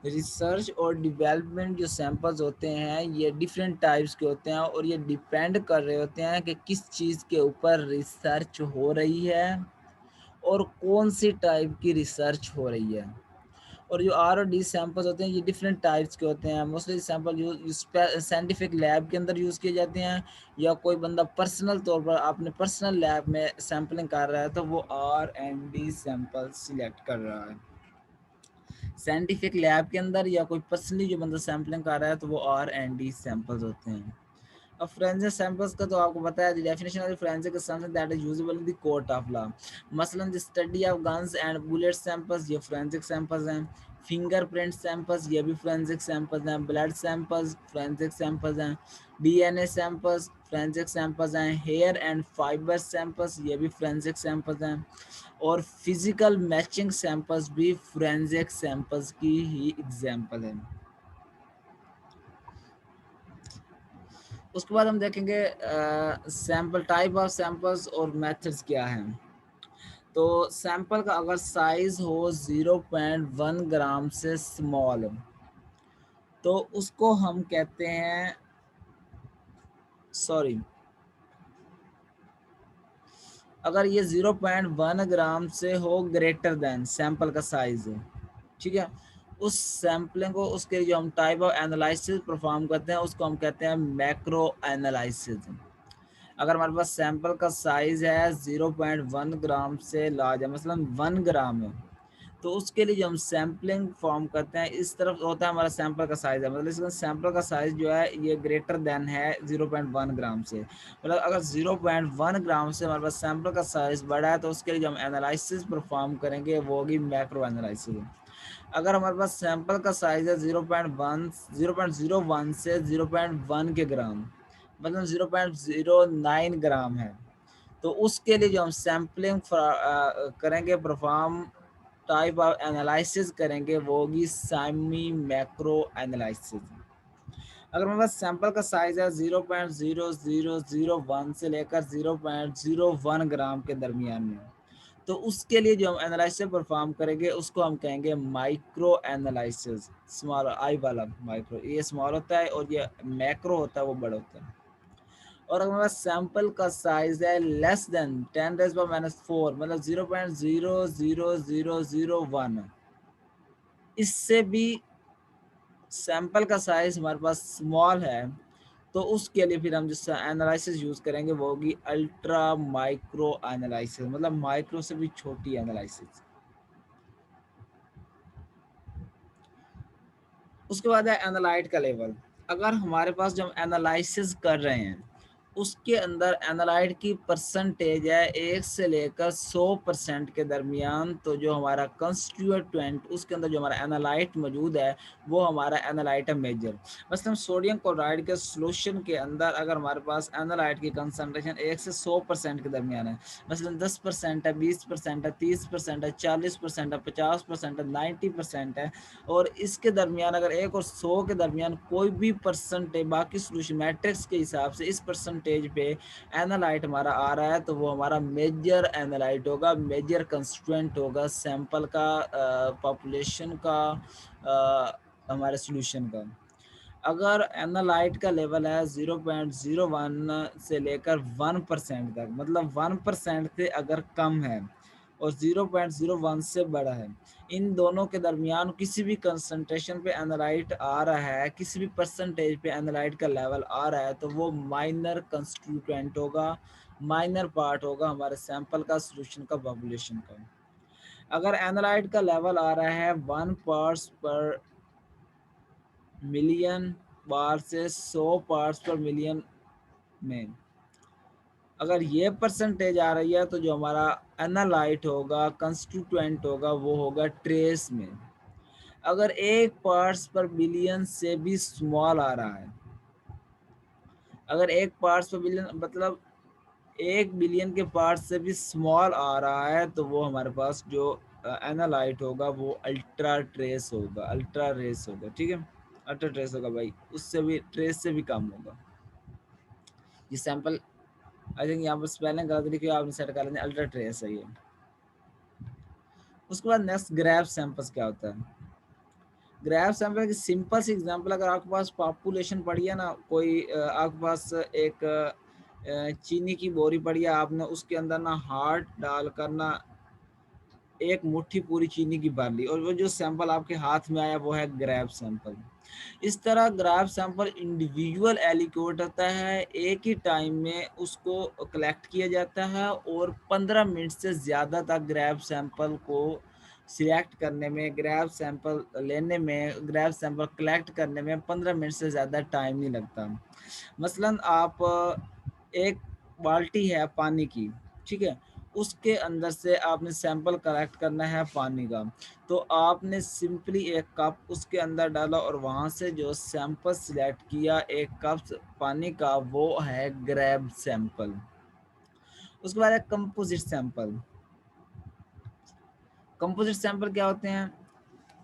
Research और development जो samples होते हैं ये different types के होते हैं और ये डिपेंड कर रहे होते हैं कि किस चीज़ के ऊपर रिसर्च हो रही है और कौन सी टाइप की रिसर्च हो रही है। और जो आर और डी सैंपल्स होते हैं ये डिफरेंट टाइप्स के होते हैं। Mostly sample use scientific lab के अंदर यूज़ किए जाते हैं या कोई बंदा पर्सनल तौर पर अपने पर्सनल लैब में सैम्पलिंग कर रहा है तो वो R and D sample select कर रहा है। साइंटिफिक लैब के अंदर या कोई पर्सनली जो बंदा सैम्पलिंग कर रहा है तो वो आर एंड डी सैंपल्स होते हैं। अब फोरेंसिक सैंपल्स का तो आपको पता है, the definition of forensic is something that is usual in the court of law. मसलन the study of guns and bullet samples ये फोरेंसिक सैंपल्स हैं। फिंगरप्रिंट सैंपल्स ये भी फोरेंसिक सैंपल्स हैं। ब्लड सैंपल्स फोरेंसिक सैंपल्स हैं। DNA samples forensic samples हैं। Hair and fibre samples ये भी फोरेंसिक सैंपल्स हैं। और फिजिकल मैचिंग सैंपल्स भी फोरेंसिक सैंपल्स की ही एग्जाम्पल है। उसके बाद हम देखेंगे सैंपल टाइप ऑफ सैंपल्स और मेथड्स क्या हैं। तो सैंपल का अगर साइज हो 0.1 ग्राम से स्मॉल तो उसको हम कहते हैं, सॉरी, अगर ये 0.1 ग्राम से हो ग्रेटर देन सैंपल का साइज, ठीक है, उस सैम्पलिंग को, उसके जो हम टाइप ऑफ एनालिसिस परफॉर्म करते हैं उसको हम कहते हैं मैक्रो एनालिसिस। अगर हमारे पास सैंपल का साइज है 0.1 ग्राम से लार्ज है, मतलब 1 ग्राम है, तो उसके लिए जो हम सैम्पलिंग फॉर्म करते हैं इस तरफ होता है हमारा सैंपल का साइज है, मतलब इसका सैंपल का साइज जो है ये ग्रेटर देन है 0.1 ग्राम से। मतलब अगर 0.1 ग्राम से हमारे पास सैंपल का साइज बड़ा है तो उसके लिए जो हम एनालिसिस परफॉर्म करेंगे वो होगी मैक्रो एनालिसिस। अगर हमारे पास सैंपल का साइज है 0.1 से 0.1 के ग्राम, मतलब 0.09 ग्राम है, तो उसके लिए जो हम सैम्पलिंग करेंगे परफॉर्म, टाइप ऑफ एनालिसिस करेंगे वो होगी सेमी मैक्रो एनालिसिस। अगर हमारे पास सैंपल का साइज है 0.0001 से लेकर 0.01 ग्राम के दरमियान में, तो उसके लिए जो हम एनालिसिस परफॉर्म करेंगे उसको हम कहेंगे माइक्रो एनालिसिस। स्मॉल आई वाला माइक्रो, ये स्मॉल होता है और ये मैक्रो होता है वो बड़ा होता है। और अगर हमारा सैंपल का साइज है लेस देन 10⁻⁻⁴, मतलब 0.00001, इससे भी सैंपल का साइज हमारे पास स्मॉल है, तो उसके लिए फिर हम जिस एनालिसिस यूज करेंगे वो होगी अल्ट्रा माइक्रो एनालिसिस, मतलब माइक्रो से भी छोटी एनालिसिस। उसके बाद है एनालाइट का लेवल। अगर हमारे पास जो हम एनालिसिस कर रहे हैं उसके अंदर एनालाइट की परसेंटेज है 1 से लेकर 100% के दरमियान, तो जो हमारा कंस्टिट्यूएंट उसके अंदर जो हमारा एनालाइट मौजूद है वो हमारा एनालाइट है मेजर। मतलब सोडियम क्लोराइड के सोल्यूशन के अंदर अगर हमारे पास एनालाइट की कंसनट्रेशन 1 से 100% के दरमियान है, मतलब 10% है, 20% है, 30% है, 40% है, 50% है, 90% है, और इसके दरमियान अगर 1 और 100 के दरमियान कोई भी परसेंटेज बाकी सोल्यूशन मैट्रिक्स के हिसाब से इस परसेंटेज पे एनालाइट हमारा आ रहा है तो वो हमारा मेजर एनालाइट होगा, मेजर कंस्टिट्यूएंट होगा सैंपल का, पॉपुलेशन का, हमारे सोल्यूशन का। अगर एनालाइट का लेवल है 0.01 से लेकर 1% तक, मतलब 1% से अगर कम है और 0.01 से बड़ा है, इन दोनों के दरमियान किसी भी कंसंट्रेशन पे एनालाइट आ रहा है, किसी भी परसेंटेज पे एनालाइट का लेवल आ रहा है, तो वो माइनर कंस्टिट्यूएंट होगा, माइनर पार्ट होगा हमारे सैंपल का, सोल्यूशन का, पॉपुलेशन का। अगर एनालाइट का लेवल आ रहा है 1 पार्ट्स पर मिलियन बार से 100 पार्ट्स पर मिलियन में, अगर ये परसेंटेज आ रही है, तो जो हमारा एनालाइट होगा, कंस्टिट्यूएंट होगा, वो होगा ट्रेस में। अगर 1 पार्ट्स पर बिलियन से भी स्मॉल आ रहा है, अगर 1 पार्ट्स पर बिलियन मतलब 1 बिलियन के पार्ट्स से भी स्मॉल आ रहा है, तो वो हमारे पास जो एनालाइट होगा वो अल्ट्रा ट्रेस होगा, अल्ट्रा रेस होगा। ठीक है, अल्ट्रा ट्रेस होगा भाई, उससे भी, ट्रेस से भी कम होगा। ये सैंपल, आई थिंक यहाँ पर स्पेलिंग गलत लिखी है, आपने सेट कर लेना, अल्ट्रा ट्रेस है ये। उसके बाद नेक्स्ट ग्राफ सैंपल्स क्या होता है। ग्राफ सैंपल की सिंपल सी एग्जांपल, अगर आपके पास पॉपुलेशन पड़ी है ना, कोई आपके पास एक चीनी की बोरी पड़ी है, आपने उसके अंदर ना हार्ट डालकर ना एक मुट्ठी पूरी चीनी की भर ली, और वो जो सैंपल आपके हाथ में आया वो है ग्राफ सैंपल। इस तरह ग्राफ सैंपल इंडिविजुअल एलिक्यूट होता है, एक ही टाइम में उसको कलेक्ट किया जाता है, और 15 मिनट से ज़्यादा तक ग्राफ सैंपल को सिलेक्ट करने में, ग्राफ सैंपल लेने में, ग्राफ सैंपल कलेक्ट करने में 15 मिनट से ज़्यादा टाइम नहीं लगता। मसलन आप एक बाल्टी है पानी की, ठीक है, उसके अंदर से आपने सैंपल कलेक्ट करना है पानी का, तो आपने सिंपली एक कप उसके अंदर डाला और वहाँ से जो सैंपल सिलेक्ट किया एक कप पानी का, वो है ग्रैब सैंपल। उसके बाद है कंपोजिट सैंपल। कंपोजिट सैंपल क्या होते हैं?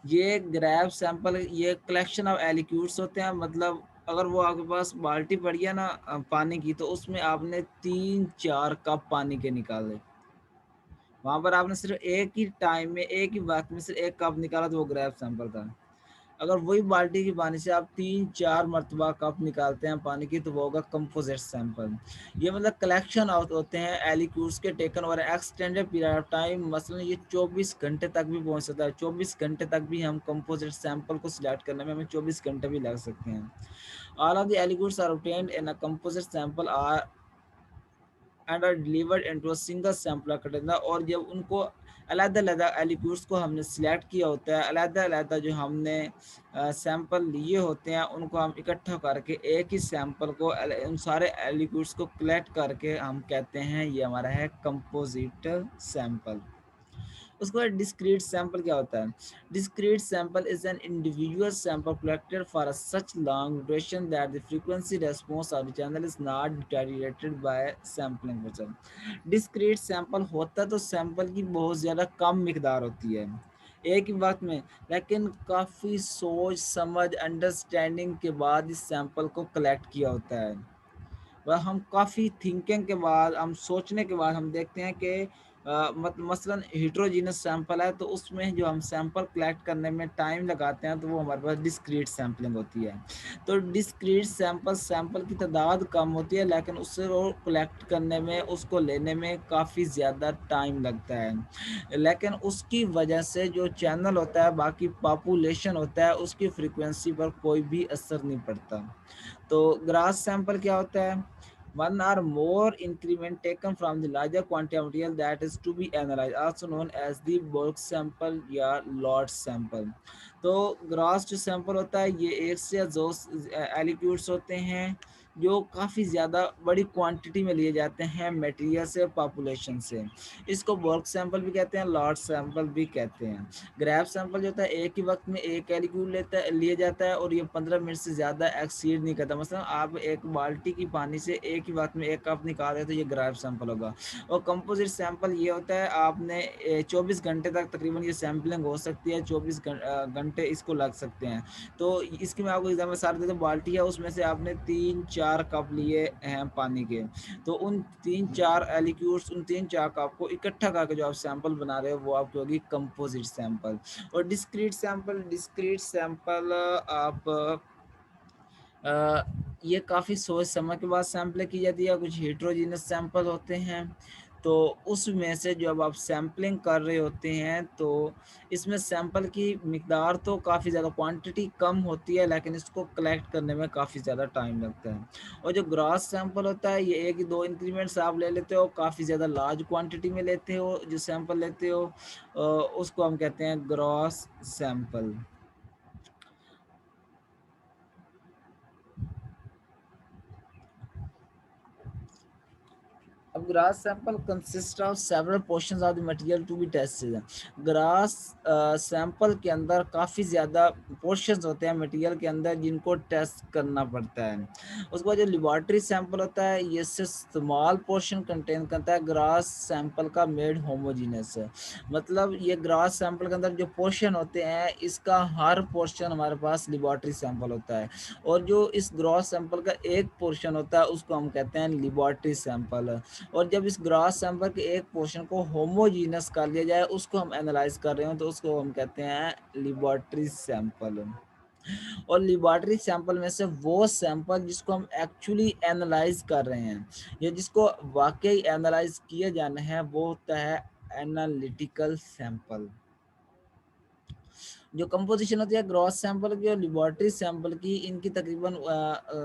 ये ग्रैब सैंपल, ये कलेक्शन ऑफ एलिक्यूट्स होते हैं, मतलब अगर वो आपके पास बाल्टी पड़ी है ना पानी की, तो उसमें आपने 3-4 कप पानी के निकाले, वहां पर आपने सिर्फ एक ही टाइम में, एक ही वक्त में सिर्फ एक कप निकाला, तो वो ग्रैब सैंपल था। अगर वही बाल्टी की पानी से आप 3-4 मरतबा कप निकालते हैं पानी की, तो वो होगा कंपोजिट सैंपल। ये मतलब कलेक्शन होते हैं एलिक्यूट्स के, taken over extended period of time, मसलन ये 24 घंटे तक भी पहुंच सकता है, 24 घंटे तक भी हम कंपोजिट सैंपल को सिलेक्ट करने में हमें 24 घंटे भी लग सकते हैं। All of the aliquots are obtained in a composite sample are and are delivered into a single sample container. और जब उनको अलग-अलग एलिक्यूट्स को हमने सिलेक्ट किया होता है, अलग-अलग जो हमने सैंपल लिए होते हैं, उनको हम इकट्ठा करके एक ही सैंपल को, उन सारे एलिक्यूट्स को कलेक्ट करके हम कहते हैं ये हमारा है कंपोजिट सैंपल। उसके बाद डिस्क्रीट सैंपल क्या होता है? Discrete sample is an individual sample collected for such long duration that the frequency response of the channel is not deteriorated by sampling process. Discrete sample होता तो सैंपल की बहुत ज़्यादा कम मिकदार होती है एक ही वक्त में, लेकिन काफ़ी सोच समझ अंडरस्टैंडिंग के बाद इस सैंपल को कलेक्ट किया होता है। वह हम काफ़ी थिंकिंग के बाद, हम सोचने के बाद हम देखते हैं कि मसलन हिट्रोजीनस सैंपल है, तो उसमें जो हम सैंपल कलेक्ट करने में टाइम लगाते हैं, तो वो हमारे पास डिस्क्रीट सैंपलिंग होती है। तो डिस्क्रीट सैंपल, सैंपल की तादाद कम होती है, लेकिन उससे वो कलेक्ट करने में, उसको लेने में काफ़ी ज़्यादा टाइम लगता है, लेकिन उसकी वजह से जो चैनल होता है, बाकी पॉपुलेशन होता है, उसकी फ्रीक्वेंसी पर कोई भी असर नहीं पड़ता। तो ग्रास सैंपल क्या होता है? One or more increment taken from the larger quantity of material that is to be analyzed, also known as the bulk sample या lot sample। तो ग्रास जो सैंपल होता है, ये एक से दो एलिक्यूट्स होते हैं जो काफ़ी ज़्यादा बड़ी क्वांटिटी में लिए जाते हैं मटेरियल से, पॉपुलेशन से। इसको बल्क सैंपल भी कहते हैं, लॉट सैंपल भी कहते हैं। ग्राफ सैंपल जो होता है, एक ही वक्त में एक एलिक्यूट लेता है, लिया जाता है, और ये 15 मिनट से ज़्यादा एक्सीड नहीं करता। मतलब आप एक बाल्टी की पानी से एक ही वक्त में एक कप निकाल रहे हो, तो ये ग्राफ सैंपल होगा। और कंपोजिट सैंपल ये होता है, आपने 24 घंटे तक तकरीबन ये सैंपलिंग हो सकती है, 24 घंटे इसको लग सकते हैं। तो इसकी मैं आपको एग्जाम्पल साथ देता हूँ। बाल्टी है, उसमें से आपने 3-4 कप लिए हैं पानी के, तो उन 3-4 एलिक्यूट्स, उन 3-4 कप को इकट्ठा करके जो आप सैंपल बना रहे हो, वो आपकी होगी कंपोजिट सैंपल। और डिस्क्रीट सैंपल, डिस्क्रीट सैंपल आप अ, ये काफ़ी सोच समझ के बाद सैंपलिंग की जाती है। कुछ हेटेरोजेनस सैंपल होते हैं, तो उसमें से जब आप सैंपलिंग कर रहे होते हैं, तो इसमें सैंपल की मिकदार तो काफ़ी ज़्यादा क्वांटिटी कम होती है, लेकिन इसको कलेक्ट करने में काफ़ी ज़्यादा टाइम लगता है। और जो ग्रॉस सैंपल होता है, ये 1-2 इंक्रीमेंट्स आप ले लेते हो, काफ़ी ज़्यादा लार्ज क्वांटिटी में लेते हो, जो सैंपल लेते हो उसको हम कहते हैं ग्रॉस सैंपल। अब gross sample consist of several portions of the material to be tested. Gross sample के अंदर काफ़ी ज़्यादा पोर्शंस होते हैं मटेरियल के अंदर, जिनको टेस्ट करना पड़ता है। उसके बाद जो लेबोरेटरी सैंपल होता है, ये सिर्फ स्मॉल पोर्शन कंटेन करता है ग्रास सैंपल का मेड होमोजीनियस। मतलब ये ग्रास सैंपल के अंदर जो पोर्शन होते हैं, इसका हर पोर्शन हमारे पास लेबोरेटरी सैंपल होता है, और जो इस ग्रॉस सैंपल का एक पोर्शन होता है, उसको हम कहते हैं लेबोरेटरी सैंपल। और जब इस ग्रास सैंपल के एक पोर्शन को होमोजीनस कर लिया जाए, उसको हम एनालाइज कर रहे हो, तो उसको हम कहते हैं लेबोरेटरी सैंपल। और लेबोरेटरी सैंपल में से वो सैंपल जिसको हम एक्चुअली एनालाइज कर रहे हैं, या जिसको वाकई एनालाइज किया जाना है, वो होता है एनालिटिकल सैंपल। जो कंपोजिशन होती है ग्रॉस सैंपल की और लेबोरेटरी सैंपल की, इनकी तकरीबन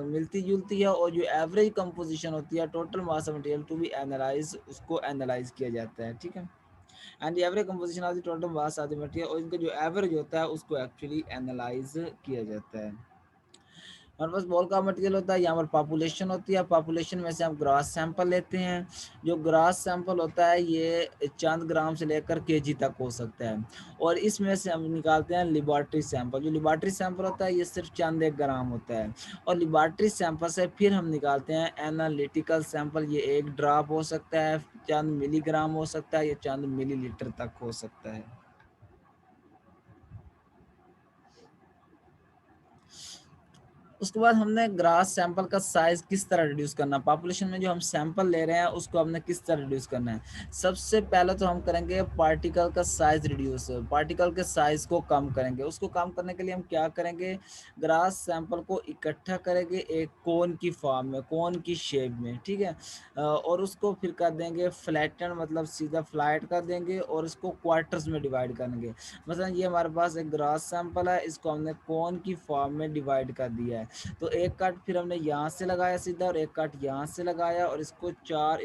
मिलती जुलती है, और जो एवरेज कंपोजिशन होती है total mass of material to be analyse, उसको एनालाइज किया जाता है। ठीक है, and the average composition of the total mass of the material, और इनका जो एवरेज होता है उसको एक्चुअली एनालाइज किया जाता है। हमारे पास बॉल का मटेरियल होता है, यहाँ पर पॉपुलेशन होती है, पॉपुलेशन में से हम ग्रास सैंपल लेते हैं। जो ग्रास सैंपल होता है, ये चंद ग्राम से लेकर केजी तक हो सकता है, और इसमें से हम निकालते हैं लेबोरेटरी सैंपल। जो लेबोरेटरी सैंपल होता है, ये सिर्फ चंद 1 ग्राम होता है, और लेबोरेटरी सैंपल से फिर हम निकालते हैं एनालिटिकल सैंपल। ये 1 ड्रॉप हो सकता है, चंद मिलीग्राम हो सकता है, या चंद मिलीलीटर तक हो सकता है। उसके बाद हमने ग्रास सैंपल का साइज किस तरह रिड्यूस करना, पॉपुलेशन में जो हम सैंपल ले रहे हैं उसको हमने किस तरह रिड्यूस करना है। सबसे पहले तो हम करेंगे पार्टिकल का साइज रिड्यूस, पार्टिकल के साइज को कम करेंगे। उसको कम करने के लिए हम क्या करेंगे, ग्रास सैंपल को इकट्ठा करेंगे एक कोन की फॉर्म में, कोन की शेप में, ठीक है। और उसको फिर कर देंगे फ्लैटन, मतलब सीधा फ्लैट कर देंगे, और इसको क्वार्टर्स में डिवाइड करेंगे। मतलब ये हमारे पास एक ग्रास सैंपल है, इसको हमने कोन की फॉर्म में डिवाइड कर दिया है। तो एक कट फिर हमने यहाँ से लगाया सीधा, और एक कट यहाँ से लगाया, और इसको चार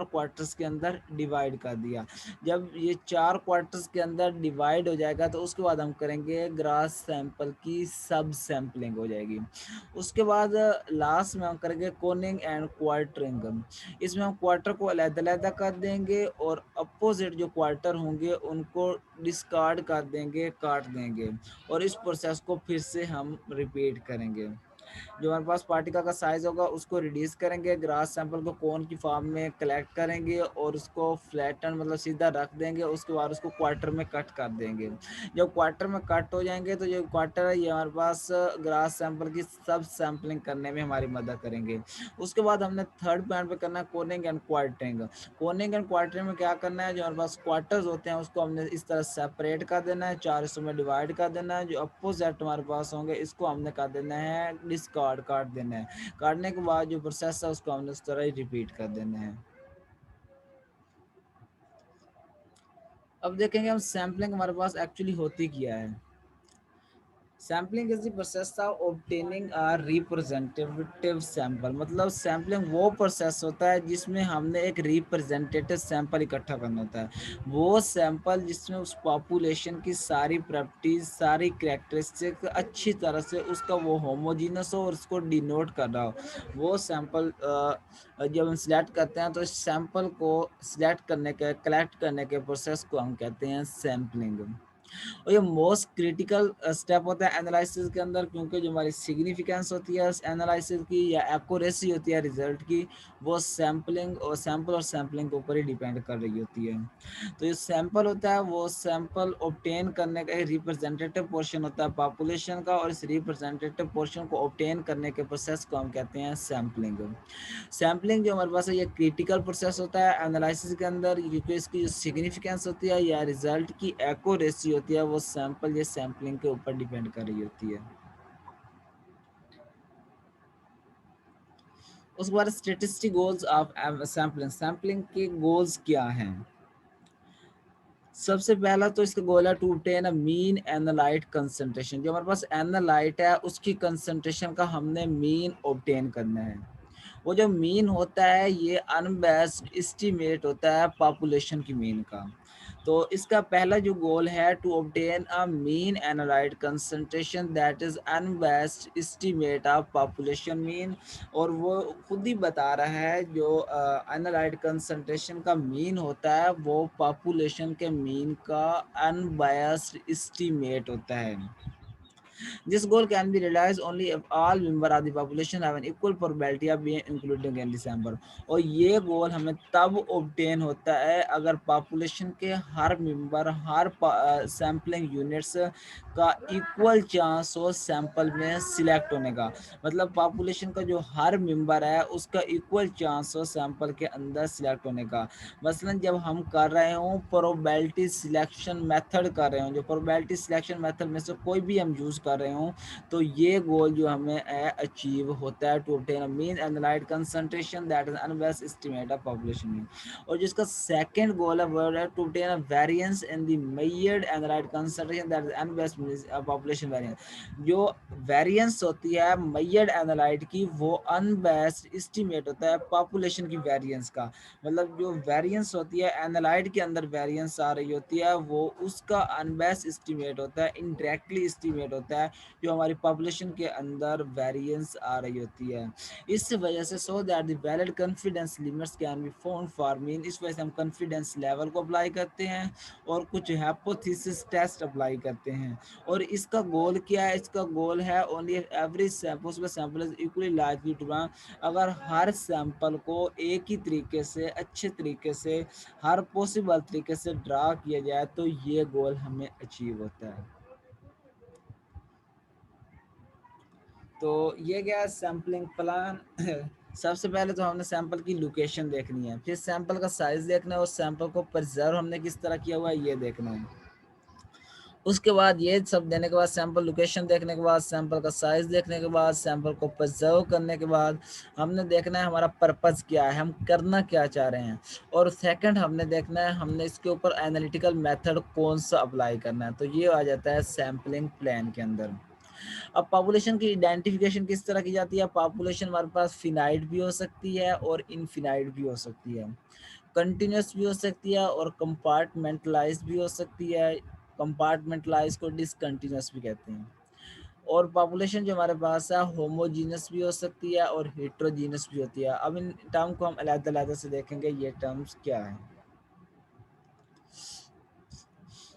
क्वार्टर्स के अंदर डिवाइड कर दिया। जब ये 4 क्वार्टर्स के अंदर डिवाइड हो जाएगा, तो उसके बाद हम करेंगे ग्रास सैंपल की सब सैंपलिंग हो जाएगी। उसके बाद लास्ट में हम करेंगे कोनिंग एंड क्वार्टरिंग। इसमें हम क्वार्टर को अलग-अलग कर देंगे, और अपोजिट जो क्वार्टर होंगे उनको डिस्कार्ड कर देंगे, काट देंगे, और इस प्रोसेस को फिर से हम रिपीट करेंगे। जो हमारे पास पार्टिकल का साइज होगा उसको रिड्यूस करेंगे, ग्रास सैंपल को कोन की फॉर्म में कलेक्ट करेंगे, और उसको फ्लैटन मतलब सीधा रख देंगे। उसके बाद उसको क्वार्टर में कट कर देंगे। जब क्वार्टर में कट हो जाएंगे, तो जो क्वार्टर है, ये हमारे पास ग्रास सैंपल की सब सैंपलिंग करने में हमारी मदद करेंगे। उसके बाद हमने थर्ड पॉइंट पे करना है Koenig and quartering. Koenig and quartering में क्या करना है, जो हमारे पास क्वार्टर्स होते हैं उसको हमने इस तरह सेपरेट कर देना है, 4 हिस्सों में डिवाइड कर देना है। जो अपोजिट हमारे पास होंगे, इसको हमने कर देना है डिस्कार्ड, काट देना है। काटने के बाद जो प्रोसेस है उसको हमने उस तरह ही रिपीट कर देना है। अब देखेंगे हम सैम्पलिंग हमारे पास एक्चुअली होती क्या है। Sampling is the process of obtaining a representative sample. मतलब सैम्पलिंग वो प्रोसेस होता है जिसमें हमने एक रिप्रेजेंटेटिव सैंपल इकट्ठा करना होता है। वो सैंपल जिसमें उस पॉपुलेशन की सारी प्रॉपर्टीज, सारी कैरेक्टरिस्टिक अच्छी तरह से उसका वो होमोजीनस हो और उसको डिनोट कर रहा हो, वो सैंपल जब हम सिलेक्ट करते हैं, तो इस सैंपल को सिलेक्ट करने के, कलेक्ट करने के प्रोसेस को हम कहते हैं सैम्पलिंग। और ये मोस्ट क्रिटिकल स्टेप होता है एनालिसिस के अंदर, क्योंकि जो हमारी सिग्निफिकेंस होती है एनालिसिस की, या एक्यूरेसी होती है रिजल्ट की, वो सैम्पलिंग और सैम्पलिंग के ऊपर ही डिपेंड कर रही होती है। तो ये सैंपल होता है, वो सैंपल ऑब्टेन करने का एक रिप्रेजेंटेटिव पोर्शन होता है पॉपुलेशन का, और इस रिप्रेजेंटेटिव पोर्शन को ऑब्टेन करने के प्रोसेस को हम कहते हैं सैम्पलिंग। सैम्पलिंग जो हमारे पास है, ये क्रिटिकल प्रोसेस होता है एनालिसिस के अंदर, क्योंकि इसकी जो सिग्निफिकेंस होती है या रिजल्ट की एक्यूरेसी होती है, वो सैंपल या सैम्पलिंग के ऊपर डिपेंड कर रही होती है। उसके बाद statistic goals of sampling, sampling के गोल्स क्या हैं। सबसे पहला तो इसका गोल है to obtain a mean analyte concentration, जो हमारे पास एनालाइट है उसकी कंसंट्रेशन का हमने मीन ऑब्टेन करना है। वो जो मीन होता है ये अनबेस्ड एस्टीमेट होता है पॉपुलेशन की मीन का। तो इसका पहला जो गोल है to obtain a mean analyte concentration that is unbiased estimate of population mean, और वो खुद ही बता रहा है जो एनालाइट कंसंट्रेशन का मीन होता है वो पॉपुलेशन के मीन का अनबायस्ड एस्टीमेट होता है। This goal can be realized only if all member of the population have an equal probability of being included in December। और ये गोल हमें तब ऑब्टेन होता है अगर पॉपुलेशन के हर मेंबर, हर सैम्पलिंग यूनिट्स का इक्वल चांस हो सैंपल में सिलेक्ट होने का। मतलब पॉपुलेशन का जो हर मेंबर है उसका इक्वल चांस हो सैंपल के अंदर सिलेक्ट होने का। मसलन जब हम कर रहे हों प्रोबेबिलिटी सिलेक्शन मेथड कर रहे हों, जो प्रोबेबिलिटी सिलेक्शन मेथड में से कोई भी हम यूज़ कर रहे हों, तो ये गोल जो हमें अचीव होता है to obtain a mean analyte concentration that is unbiased estimate of population mean. और जिसका सेकंड गोल है वो है to obtain a variance in the measured analyte concentration that is unbiased population variance. जो वेरिएंस होती है मेजर्ड एनालाइट की वो अनबेस्ट एस्टिमेट होता है पॉपुलेशन की वेरिएंस का। मतलब जो वेरिएंस होती है एनालाइट के अंदर वेरिएंस आ रही होती है वो उसका अनबेस्ट एस्टीमेट होता है, इनडायरेक्टली एस्टीमेट होता है जो हमारी पॉपुलेशन के अंदर वेरिएंस आ रही होती है। इस वजह से so that the valid confidence limits can be found for mean, इस वजह से हम कॉन्फिडेंस लेवल को अप्लाई करते हैं और कुछ हाइपोथेसिस टेस्ट अप्लाई करते हैं। और इसका गोल क्या है, इसका गोल है only every possible sample is equally likely to belong, अगर हर सैंपल को एक ही तरीके से अच्छे तरीके से हर पॉसिबल तरीके से ड्रा किया जाए तो ये गोल हमें अचीव होता है। तो ये क्या सैम्पलिंग प्लान सबसे पहले तो हमने सैंपल की लोकेशन देखनी है, फिर सैंपल का साइज देखना है और सैंपल को प्रिजर्व हमने किस तरह किया हुआ है ये देखना है। उसके बाद ये सब देने के बाद सैंपल लोकेशन देखने के बाद सैंपल का साइज देखने के बाद सैंपल को प्रिजर्व करने के बाद हमने देखना है हमारा पर्पस क्या है, हम करना क्या चाह रहे हैं। और सेकंड हमने देखना है हमने इसके ऊपर एनालिटिकल मेथड कौन सा अप्लाई करना है, तो ये आ जाता है सैंपलिंग प्लान के अंदर। अब पॉपुलेशन की आइडेंटिफिकेशन किस तरह की जाती है, पॉपुलेशन हमारे पास फिनाइट भी हो सकती है और इनफिनाइट भी हो सकती है, कंटिन्यूस भी हो सकती है और कंपार्टमेंटलाइज भी हो सकती है। कंपार्टमेंटलाइज को डिसकंटिन्यूस भी कहते हैं। और पॉपुलेशन जो हमारे पास है होमोजीनस भी हो सकती है और हेट्रोजीनस भी होती है। अब इन टर्म को हम अलग-अलग से देखेंगे ये टर्म्स क्या है।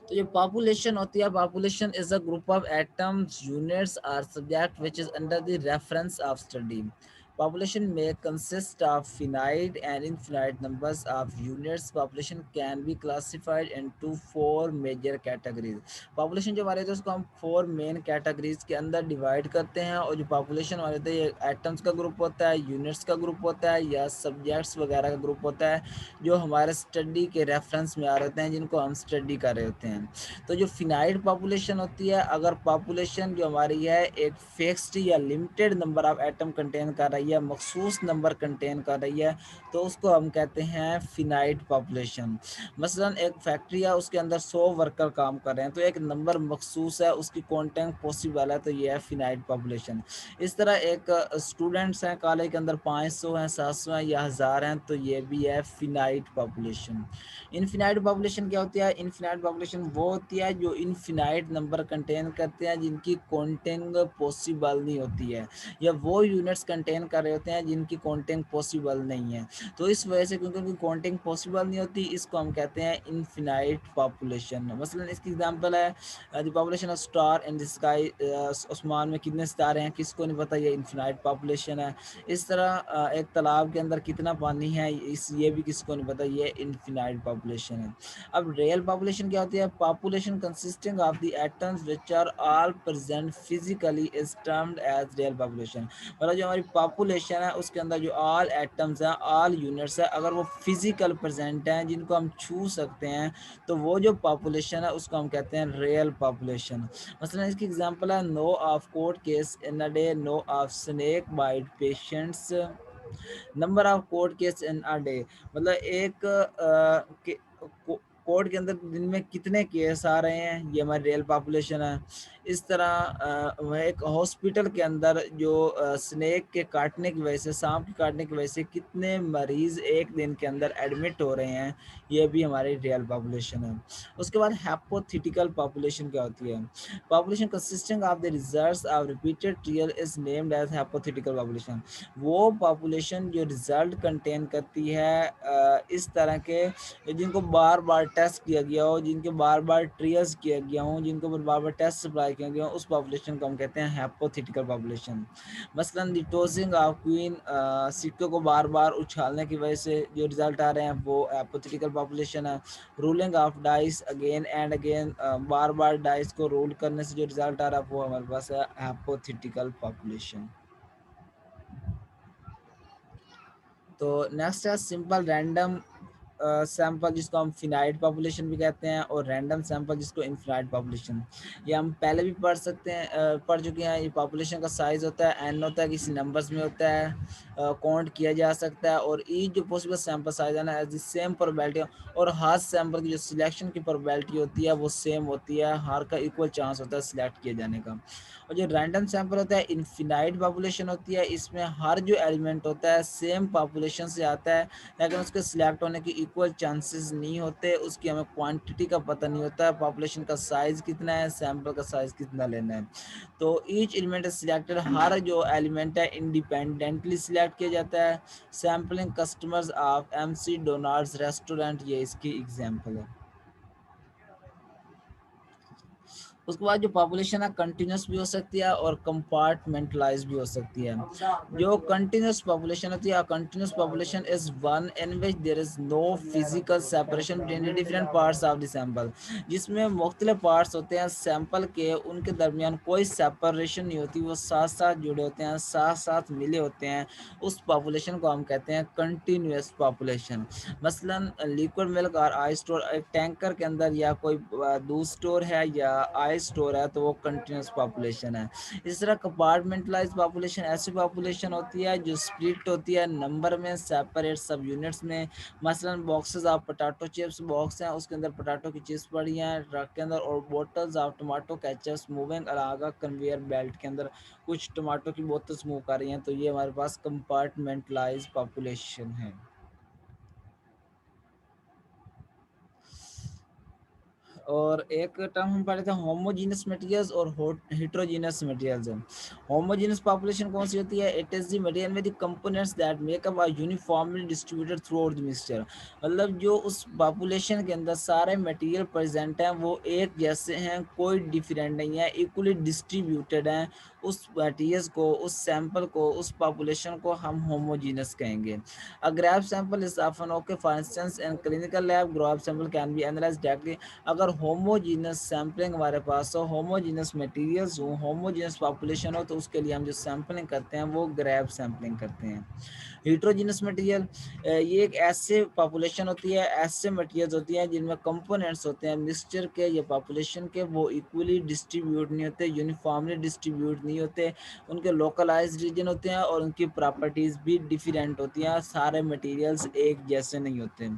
तो ये पॉपुलेशन होती है, population is a group of items units or subject which is under the reference of study. Population may consist of finite and infinite numbers of units. Population can be classified into four major categories. Population जो हमारे थे उसको हम four main categories के अंदर divide करते हैं, और जो population हमारे थे ये atoms का ग्रुप होता है, units का ग्रुप होता है या subjects वगैरह का ग्रुप होता है जो हमारे स्टडी के रेफरेंस में आ रहे होते हैं, जिनको हम स्टडी कर रहे होते हैं। तो जो फिनाइट पॉपुलेशन होती है, अगर पॉपुलेशन जो हमारी है एक फिक्स्ड या limited number of atom contain कर रही है, मखसूस नंबर कंटेन कर रही है, तो उसको हम कहते हैं फिनाइट पॉपुलेशन। मसलन एक फैक्ट्री है उसके अंदर 100 वर्कर काम कर रहे हैं, तो एक नंबर मखसूस है उसकी कॉन्टेंट पॉसिबल है, तो ये है फिनाइट पॉपुलेशन। इस तरह एक स्टूडेंट्स हैं कॉलेज के अंदर 500 हैं, 700 हैं या 1000 हैं, तो ये भी है फिनाइट पॉपुलेशन। इनफिनाइट पॉपुलेशन क्या होती है, इनफिनाइट पॉपुलेशन वो होती है जो इनफिनाइट नंबर कंटेन करते हैं जिनकी काउंटिंग पॉसिबल नहीं होती है, या वो यूनिट्स कंटेन कर रहे होते हैं जिनकी काउंटिंग पॉसिबल नहीं है। तो इस वजह से क्योंकि उनकी काउंटिंग पॉसिबल नहीं होती, इसको हम कहते हैं इनफिनाइट पॉपुलेशन। मसलन इसकी एग्जांपल है the population of star in the sky, आसमान में कितने सितारे हैं किसको नहीं पता, ये इनफिनाइट पॉपुलेशन है। इस तरह एक तालाब के अंदर कितना पानी है ये भी किसको नहीं पता, ये इनफिनाइट पॉपुलेशन है। अब रियल पॉपुलेशन क्या होती है, population consisting of the items which are all present physically is termed as real population. मतलब जो हमारी पॉपुलेशन है उसके अंदर जो ऑल एटम्स हैं, ऑल यूनिट्स है, अगर वो फिजिकल प्रेजेंट हैं जिनको हम छू सकते हैं, तो वो जो पॉपुलेशन है उसको हम कहते हैं रियल पॉपुलेशन। मसलन इसकी एग्जांपल है no of court case in a day, no of snake bite patients number of court case in a day, मतलब एक कोर्ट के अंदर दिन में कितने केस आ रहे हैं, ये हमारी रियल पॉपुलेशन है। इस तरह वह एक हॉस्पिटल के अंदर जो स्नेक के काटने की वजह से, सांप के काटने की वजह से कितने मरीज एक दिन के अंदर एडमिट हो रहे हैं, ये भी हमारी रियल पॉपुलेशन है। उसके बाद हाइपोथेटिकल पॉपुलेशन क्या होती है? Population consisting of the results of repeated trial is named as hypothetical population. वो पॉपुलेशन जो रिजल्ट कंटेन करती है इस तरह के, जिनको बार बार टेस्ट किया गया हो, जिनके बार बार ट्रियल्स किया गया हो, जिनको बार बार टेस्ट सप्लाई किया गया हो, उस पॉपुलेशन को हम कहते हैं हाइपोथेटिकल पॉपुलेशन। मसलन द टॉसिंग ऑफ क्वीन, सिक्के को बार बार उछालने की वजह से जो रिजल्ट आ रहे हैं वो हाइपोथेटिकल पॉपुलेशन है। Ruling of dice again and again, bar bar dice को रोल करने से जो रिजल्ट आ रहा है वो हमारे पास है हाइपोथेटिकल पॉपुलेशन। तो नेक्स्ट है सिंपल रैंडम सैंपल, जिसको हम फिनाइट पॉपुलेशन भी कहते हैं, और रैंडम सैंपल जिसको इनफिनाइट पॉपुलेशन। ये हम पहले भी पढ़ सकते हैं, पढ़ चुके हैं। ये पॉपुलेशन का साइज होता है एन होता है, किसी नंबर्स में होता है, काउंट किया जा सकता है, और ईच जो पॉसिबल सैंपल साइज है ना एज द सेम प्रोबेबिलिटी, और हर सैंपल की जो सिलेक्शन की प्रोबेबिलिटी होती है वो सेम होती है, हर का इक्वल चांस होता है सिलेक्ट किए जाने का। और जो रैंडम सैंपल होता है इनफिनाइट पॉपुलेशन होती है, इसमें हर जो एलिमेंट होता है सेम पॉपुलेशन से आता है, लेकिन उसके सिलेक्ट होने की इक्वल चांसेस नहीं होते, उसकी हमें क्वांटिटी का पता नहीं होता है, पॉपुलेशन का साइज कितना है, सैंपल का साइज कितना लेना है। तो ईच एलिमेंट सिलेक्टेड, हर जो एलिमेंट है इंडिपेंडेंटली सिलेक्ट किया जाता है। Sampling customers of McDonald's restaurant, ये इसकी एग्जांपल है। उसके बाद जो पॉपुलेशन है कंटिन्यूस भी हो सकती है और कंपार्टमेंटलाइज भी हो सकती है। जो कंटिन्यूस पॉपुलेशन होती है, continuous population is one in which there is no physical separation between the different parts of the sample, जिसमें मुख्तलिफ पार्ट्स होते हैं सैंपल के, उनके दरमियान कोई सेपरेशन नहीं होती, वो साथ साथ जुड़े होते हैं, साथ साथ मिले होते हैं, उस पॉपुलेशन को हम कहते हैं कंटिन्यूस पॉपुलेशन। मसलन लिक्विड मिल्क और आई स्टोर, एक टैंकर के अंदर या कोई दूध स्टोर है या आई स्टोर है, तो वो कंटिन्यूस पॉपुलेशन है। इस तरह कंपार्टमेंटलाइज पॉपुलेशन ऐसी पॉपुलेशन होती है जो स्प्लिट होती है नंबर में, सेपरेट सब यूनिट्स में। मसलन boxes of potato chips, box हैं उसके अंदर पोटैटो की चिप्स पड़ी हैं ट्रक के अंदर, और bottles of tomato ketchups moving along conveyor belt के अंदर कुछ टमाटो की बोतल्स मूव कर रही हैं, तो ये हमारे पास कंपार्टमेंटलाइज पॉपुलेशन है। और एक टर्म हम पढ़े थे होमोजीनस मटेरियल्स और हेट्रोजीनस मटेरियल्स। होमोजीनस पॉपुलेशन कौन सी होती है? इट इज द मटेरियल में the components that make up a uniformly distributed through out the mixture, मतलब जो उस पॉपुलेशन के अंदर सारे मटेरियल प्रेजेंट हैं वो एक जैसे हैं, कोई डिफरेंट नहीं है, इक्वली डिस्ट्रीब्यूटेड हैं। उस मटेरियल्स को, उस सैंपल को, उस पॉपुलेशन को हम होमोजीनस कहेंगे। A graph sample is often okay. For instance, in clinical lab, graph sample can be analyzed directly. अगर होमोजीनस सैम्पलिंग हमारे पास हो, होमोजीनस मटेरियल्स हो, होमोजीनस पॉपुलेशन हो, तो उसके लिए हम जो सैम्पलिंग करते हैं वो ग्रैब सैम्पलिंग करते हैं। हिट्रोजीनस मटेरियल, ये एक ऐसे पॉपुलेशन होती है, ऐसे मटेरियल्स होती हैं जिनमें कंपोनेंट्स होते हैं मिक्सचर के या पॉपुलेशन के, वो इक्वली डिस्ट्रीब्यूट नहीं होते, यूनिफॉर्मली डिस्ट्रीब्यूट नहीं होते, उनके लोकलाइज्ड रीजन होते हैं और उनकी प्रॉपर्टीज भी डिफरेंट होती हैं, सारे मटेरियल्स एक जैसे नहीं होते।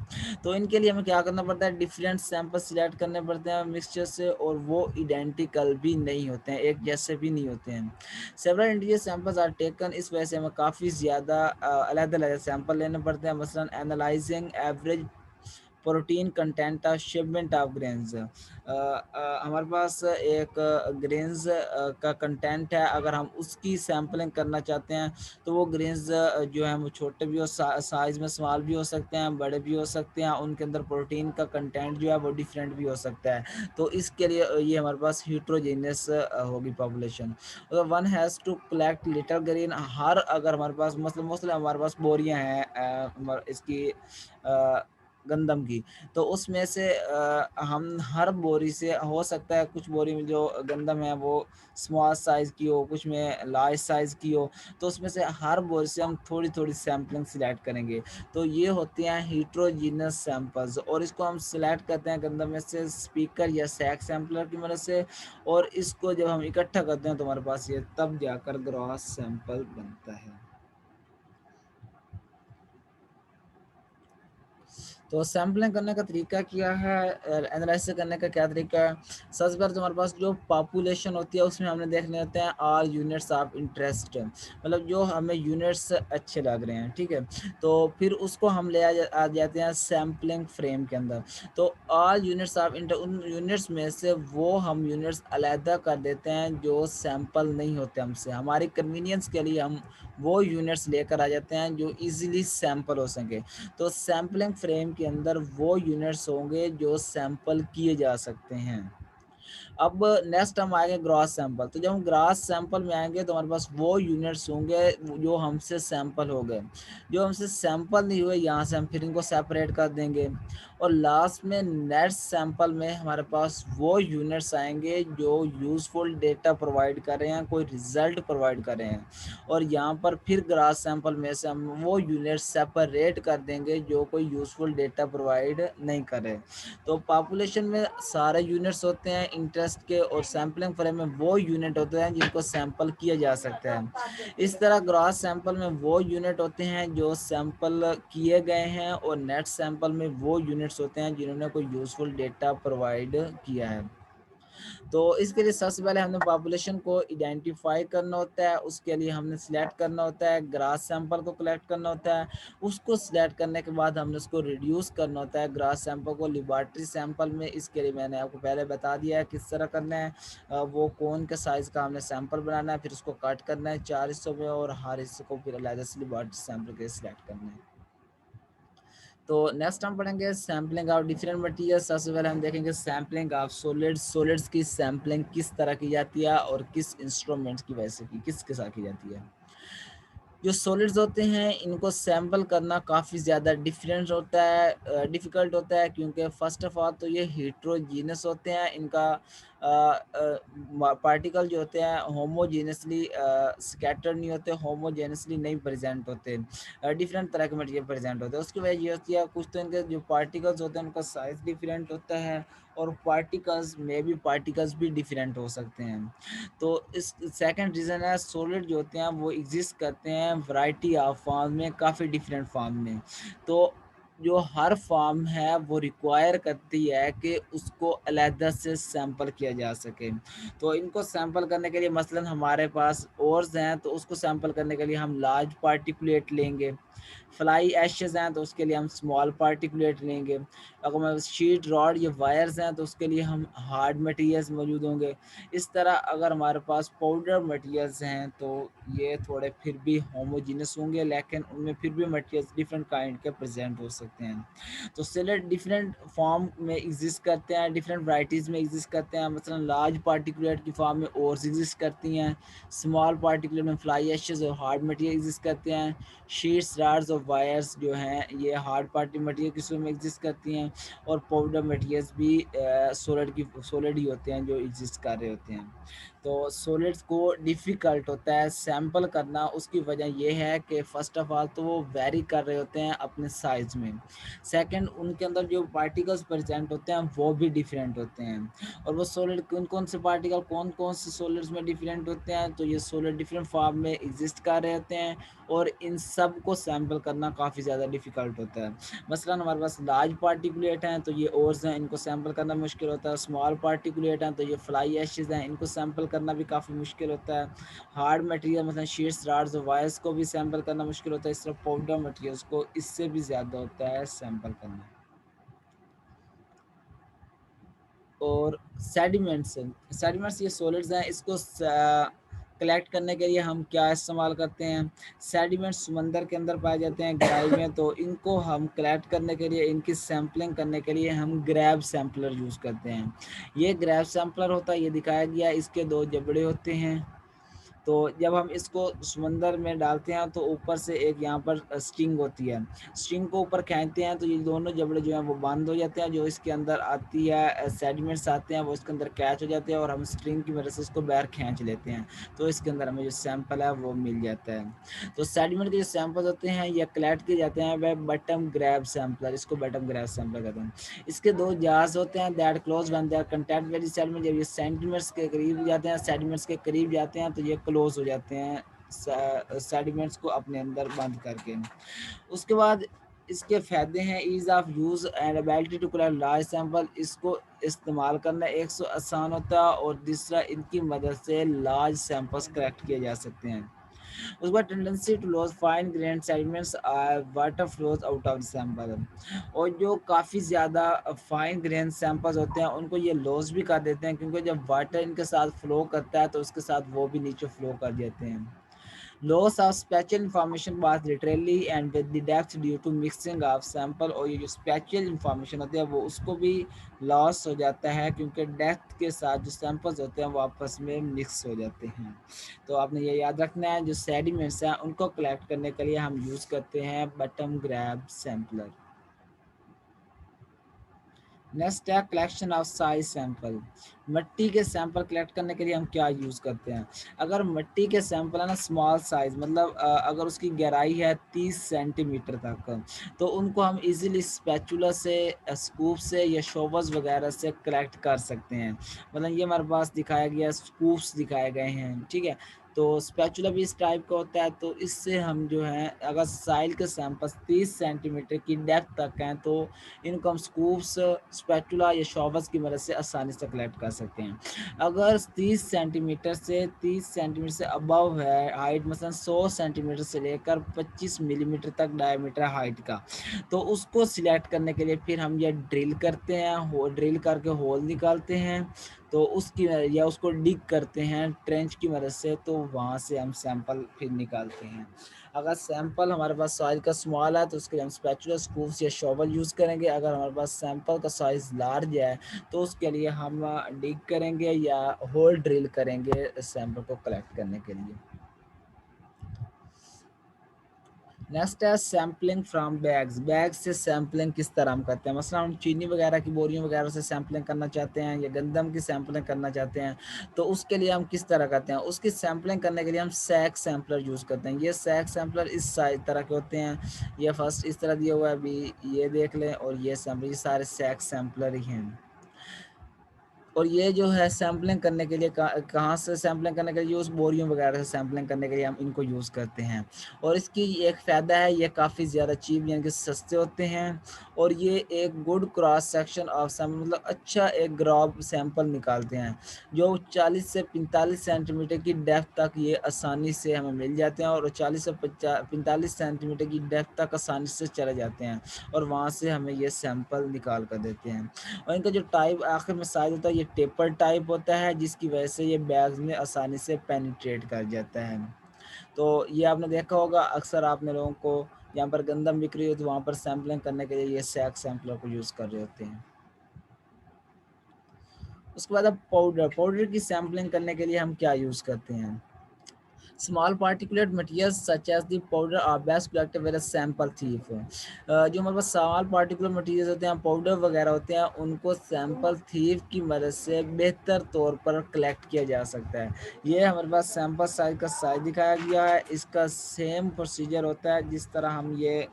तो इनके लिए हमें क्या करना पड़ता है? डिफरेंट सैंपल सिलेक्ट करने पड़ते हैं मिक्सचर से, और वो इडेंटिकल भी नहीं होते हैं, एक जैसे भी नहीं होते हैं। Several integer samples are taken, इस वजह से हमें काफ़ी ज़्यादा अलग अलग सैंपल लेने पड़ते हैं। मसलन analysing average protein content of shipment of grains, हमारे पास एक ग्रेन्स का कंटेंट है, अगर हम उसकी सैम्पलिंग करना चाहते हैं तो वो ग्रेन्स जो है वो छोटे भी हो, साइज़ में स्मॉल भी हो सकते हैं, बड़े भी हो सकते हैं, उनके अंदर प्रोटीन का कंटेंट जो है वो डिफरेंट भी हो सकता है। तो इसके लिए ये हमारे पास हीट्रोजेनियस होगी पॉपुलेशन। अगर one has to collect little grain, हर अगर हमारे पास मतलब हमारे पास बोरियां हैं इसकी गंदम की, तो उसमें से हम हर बोरी से हो सकता है कुछ बोरी में जो गंदम है वो स्मॉल साइज़ की हो, कुछ में लार्ज साइज़ की हो, तो उसमें से हर बोरी से हम थोड़ी थोड़ी सैम्पलिंग सिलेक्ट करेंगे। तो ये होते हैं हीट्रोजीनस सैंपल्स, और इसको हम सिलेक्ट करते हैं गंदम में से स्पीकर या सैक सैम्पलर की मदद से, और इसको जब हम इकट्ठा करते हैं तो हमारे पास ये तब जाकर ग्रॉस सैंपल बनता है। तो सैम्पलिंग करने का तरीका क्या है, एनालिसिस करने का क्या तरीका है। सबसे पहले तो हमारे पास जो पॉपुलेशन होती है उसमें हमने देखने होते हैं ऑल यूनिट्स ऑफ इंटरेस्ट, मतलब जो हमें यूनिट्स अच्छे लग रहे हैं, ठीक है। तो फिर उसको हम आ जाते हैं सैम्पलिंग फ्रेम के अंदर। तो ऑल यूनिट्स ऑफ उन यूनिट्स में से वो हम यूनिट्स अलहदा कर देते हैं जो सैंपल नहीं होते हमसे, हमारी कन्वीनियंस के लिए हम वो यूनिट्स लेकर आ जाते हैं जो इजीली सैंपल हो सके। तो सैम्पलिंग फ्रेम के अंदर वो यूनिट्स होंगे जो सैंपल किए जा सकते हैं। अब नेक्स्ट हम आएंगे ग्रॉस सैंपल। तो जब हम ग्रॉस सैंपल में आएंगे तो हमारे पास वो यूनिट्स होंगे जो हमसे सैंपल हो गए, जो हमसे सैंपल नहीं हुए यहाँ से हम फिर इनको सेपरेट कर देंगे। और लास्ट में नेट सैंपल में हमारे पास वो यूनिट्स आएंगे जो यूजफुल डेटा प्रोवाइड कर रहे हैं, कोई रिजल्ट प्रोवाइड कर रहे हैं। और यहाँ पर फिर ग्रास सैंपल में से हम वो यूनिट सेपरेट कर देंगे जो कोई यूजफुल डेटा प्रोवाइड नहीं करे। तो पॉपुलेशन में सारे यूनिट्स होते हैं इंटरेस्ट के, और सैम्पलिंग फ्रेम में वो यूनिट होते हैं जिनको सैंपल किया जा सकता है। इस तरह ग्रास सैंपल में वो यूनिट होते हैं जो सैंपल किए गए हैं, और नेट सैंपल में वो यूनिट्स होते हैं जिन्होंने कोई यूजफुल डेटा प्रोवाइड किया है। तो इसके लिए सबसे पहले हमने पॉपुलेशन को आइडेंटिफाई करना होता है, उसके लिए हमने सिलेक्ट करना होता है, ग्रास सैंपल को कलेक्ट करना होता है। उसको सिलेक्ट करने के बाद हमने उसको रिड्यूस करना होता है ग्रास सैंपल को लेबोरेटरी सैंपल में। इसके लिए मैंने आपको पहले बता दिया है किस तरह करना है। वो कौन के साइज़ का हमने सैंपल बनाना है, फिर उसको कट करना है 4 हिस्सों में, और हर हिस्से को फिर अलग से लेबोरेटरी सैंपल के सिलेक्ट करना है। तो नेक्स्ट हम पढ़ेंगे सैम्पलिंग ऑफ डिफरेंट मटेरियल। सबसे पहले हम देखेंगे सैम्पलिंग ऑफ सॉलिड्स। सॉलिड्स की सैम्पलिंग किस तरह की जाती है और किस इंस्ट्रूमेंट्स की वजह से किसके साथ की जाती है। जो सॉलिड्स होते हैं इनको सैंपल करना काफ़ी ज़्यादा डिफरेंट होता है, डिफ़िकल्ट होता है, क्योंकि फ़र्स्ट ऑफ ऑल तो ये हेट्रोजीनस होते हैं। इनका पार्टिकल जो होते हैं होमोजेनसली स्कैटर्ड नहीं होते, होमोजेनसली नहीं प्रेजेंट होते, डिफरेंट तरह के मटेरियल प्रेजेंट होते हैं। उसकी वजह ये होती है कुछ तो इनके जो पार्टिकल्स होते हैं उनका साइज़ डिफरेंट होता है, और पार्टिकल्स में भी पार्टिकल्स भी डिफरेंट हो सकते हैं। तो इस सेकंड रीज़न है सॉलिड जो होते हैं वो एग्जिस्ट करते हैं वैरायटी ऑफ फॉर्म में, काफ़ी डिफरेंट फॉर्म में। तो जो हर फॉर्म है वो रिक्वायर करती है कि उसको अलहदा से सैंपल किया जा सके। तो इनको सैंपल करने के लिए मसलन हमारे पास ओर्स हैं, तो उसको सैंपल करने के लिए हम लार्ज पार्टिकुलेट लेंगे। फ्लाई एशेज़ हैं तो उसके लिए हम स्मॉल पार्टिकुलेट लेंगे। अगर हमारे शीट रॉड या वायर्स हैं तो उसके लिए हम हार्ड मटेरियल्स मौजूद होंगे। इस तरह अगर हमारे पास पाउडर मटेरियल्स हैं तो ये थोड़े फिर भी होमोजीनस होंगे, लेकिन उनमें फिर भी मटेरियल्स डिफरेंट काइंड के प्रेजेंट हो सकते हैं। तो सॉलिड डिफरेंट फॉर्म में एग्जिस्ट करते हैं, डिफरेंट वराइटीज़ में एग्जिस्ट करते हैं। मसलन लार्ज पार्टिकुलेट की फॉर्म में ओर्स एग्जिस्ट करती हैं, स्मॉल पार्टिकुलेट में फ्लाई एशेज़ और हार्ड मटेरियल एग्जिस्ट करते हैं। शीट्स रॉड्स और वायर्स जो हैं ये हार्ड पार्टी मटेरियल की सूरत में एग्जिस्ट करती हैं, और पाउडर मटेरियल्स भी सॉलिड ही होते हैं जो एग्जिस्ट कर रहे होते हैं। तो सॉलिड्स को डिफ़िकल्ट होता है सैंपल करना। उसकी वजह ये है कि फ़र्स्ट ऑफ़ ऑल तो वो वेरी कर रहे होते हैं अपने साइज़ में। सेकंड, उनके अंदर जो पार्टिकल्स प्रेजेंट होते हैं वो भी डिफरेंट होते हैं। और वो सॉलिड कौन-कौन से पार्टिकल कौन-कौन से सॉलिड्स में डिफरेंट होते हैं, तो ये सॉलिड डिफरेंट फॉर्म में एग्जिस्ट कर रहे होते हैं, और इन सब को सैंपल करना काफ़ी ज़्यादा डिफ़िकल्ट होता है। मसलन हमारे पास लार्ज पार्टिकुलेट हैं तो ये ओर्स हैं, इनको सैंपल करना मुश्किल होता है। स्मॉल पार्टिकुलेट हैं तो ये फ्लाई एशेज़ हैं, इनको सैंपल करना भी काफ़ी मुश्किल होता है। हार्ड मटेरियल मतलब शीट्स रॉड्स और वायर्स को भी सैंपल करना मुश्किल होता है। इस तरह पाउडर मटेरियल्स को इससे भी ज़्यादा होता है सैंपल करना। और सेडिमेंट्स ये सॉलिड्स हैं, इसको कलेक्ट करने के लिए हम क्या इस्तेमाल करते हैं। सेडिमेंट्स समंदर के अंदर पाए जाते हैं गहराई में, तो इनको हम कलेक्ट करने के लिए, इनकी सैम्पलिंग करने के लिए हम ग्रैब सैम्पलर यूज़ करते हैं। ये ग्रैब सैम्पलर होता है, ये दिखाया गया, इसके दो जबड़े होते हैं। तो जब हम इसको समंदर में डालते हैं तो ऊपर से एक यहाँ पर स्ट्रिंग होती है, स्ट्रिंग को ऊपर खींचते हैं तो ये दोनों जबड़े जो हैं वो बंद हो जाते हैं। जो इसके अंदर आती है सेडिमेंट्स आते हैं वो इसके अंदर कैच हो जाते हैं, और हम स्ट्रिंग की मदद से उसको बाहर खींच लेते हैं, तो इसके अंदर हमें जो सैंपल है वो मिल जाता है। तो सेडिमेंट के जो सैंपल होते हैं या कलेक्ट किए जाते हैं वह बटम ग्रैब सैंपलर, इसको बटम ग्रैब सैंपलर कहते हैं। इसके दो जार्स होते हैं that close when they are contact with sediment. जब ये सेंटीमीटर्स के करीब जाते हैं, सेडिमेंट्स के करीब जाते हैं तो ये क्लोज हो जाते हैं सेडिमेंट्स को अपने अंदर बंद करके। उसके बाद इसके फ़ायदे हैं ease of use and ability to collect large sample. इसको इस्तेमाल करना एक सौ आसान होता है और दूसरा इनकी मदद से लार्ज सैंपल्स कलेक्ट किए जा सकते हैं। उसके बाद tendency to loss fine grain sediments water flows out of sample. और जो काफ़ी ज़्यादा फाइन ग्रेन सैंपल्स होते हैं उनको ये लॉस भी कर देते हैं, क्योंकि जब वाटर इनके साथ फ्लो करता है तो उसके साथ वो भी नीचे फ्लो कर देते हैं। Loss of spatial information was literally and with the depth due to mixing of sample। और ये जो spatial information होती है वो उसको भी लॉस हो जाता है, क्योंकि डेप्थ के साथ जो सैंपल्स होते हैं वो आपस में मिक्स हो जाते हैं। तो आपने ये याद रखना है, जो सेडिमेंट्स हैं उनको कलेक्ट करने के लिए हम यूज़ करते हैं बटन ग्रैब सैम्पलर। नेक्स्ट है कलेक्शन ऑफ साइज सैंपल। मिट्टी के सैंपल कलेक्ट करने के लिए हम क्या यूज़ करते हैं? अगर मिट्टी के सैंपल है ना स्मॉल साइज़, मतलब अगर उसकी गहराई है 30 सेंटीमीटर तक, तो उनको हम इजीली स्पैचुला से, स्कूप से या शोवर्स वगैरह से कलेक्ट कर सकते हैं। मतलब ये हमारे पास दिखाया गया, स्कूप्स दिखाए गए हैं, ठीक है। तो स्पैचुला भी इस टाइप का होता है, तो इससे हम जो है अगर साइल के सैंपल्स 30 सेंटीमीटर की डेप्थ तक हैं तो इनको हम स्कूप्स, स्पैटुला या शॉवर्स की मदद से आसानी से कलेक्ट कर सकते हैं। अगर 30 सेंटीमीटर से अबव है हाइट, मसलन 100 सेंटीमीटर से लेकर 25 मिलीमीटर तक डायमीटर हाइट का, तो उसको सिलेक्ट करने के लिए फिर हम ये ड्रिल करते हैं, ड्रिल करके होल निकालते हैं, तो उसकी या उसको डिग करते हैं ट्रेंच की मदद से, तो वहाँ से हम सैंपल फिर निकालते हैं। अगर सैंपल हमारे पास साइज़ का स्मॉल है तो उसके लिए हम स्पैचुला, स्कूप्स या शॉवल यूज़ करेंगे। अगर हमारे पास सैंपल का साइज़ लार्ज है तो उसके लिए हम डिग करेंगे या होल ड्रिल करेंगे सैंपल को कलेक्ट करने के लिए। नेक्स्ट है सैम्पलिंग फ्रॉम बैग्स। बैग से सैम्पलिंग किस तरह हम करते हैं? मसलन हम चीनी वगैरह की बोरियों वगैरह से सैम्पलिंग करना चाहते हैं या गंदम की सैम्पलिंग करना चाहते हैं, तो उसके लिए हम किस तरह करते हैं? उसकी सैम्पलिंग करने के लिए हम सैक सैम्पलर यूज़ करते हैं। ये सैक सैम्पलर इस साइज तरह के होते हैं। ये फर्स्ट इस तरह दिया हुआ है, अभी ये देख लें, और ये सैम्पल, ये सारे सैक सैम्पलर ही हैं। और ये जो है सैम्पलिंग करने के लिए कहाँ से सैम्पलिंग करने के लिए यूज़, बोरियों वगैरह से सैम्पलिंग करने के लिए हम इनको यूज़ करते हैं। और इसकी एक फ़ायदा है, ये काफ़ी ज़्यादा चीप यानी कि सस्ते होते हैं, और ये एक good cross section of sample, मतलब अच्छा एक ग्रॉब सैंपल निकालते हैं, जो 40 से 45 सेंटीमीटर की डेप्थ तक ये आसानी से हमें मिल जाते हैं, और 40 से 45 सेंटीमीटर की डेप्थ तक आसानी से चले जाते हैं, और वहाँ से हमें ये सैंपल निकाल कर देते हैं। और इनका जो टाइप आखिर में साइज़ होता है ये टेपर टाइप होता है, जिसकी वजह से ये बैग्स में आसानी से पेनिट्रेट कर जाता है। तो ये आपने देखा होगा, अक्सर आपने लोगों को जहाँ पर गंदम बिक रही हो तो वहाँ पर सैंपलिंग करने के लिए ये सैक सैंपलर को यूज़ कर रहे होते हैं। उसके बाद अब पाउडर। पाउडर की सैंपलिंग करने के लिए हम क्या यूज़ करते हैं? Small particulate materials such as the powder are best collected with a sample thief. जो हमारे पास स्मॉल पार्टिकुलर मटेरियल्स होते हैं, पाउडर वगैरह होते हैं, उनको सैंपल थीफ की मदद से बेहतर तौर पर कलेक्ट किया जा सकता है। ये हमारे पास सैंपल साइज का साइज दिखाया गया है, इसका सेम प्रोसीजर होता है जिस तरह हम ये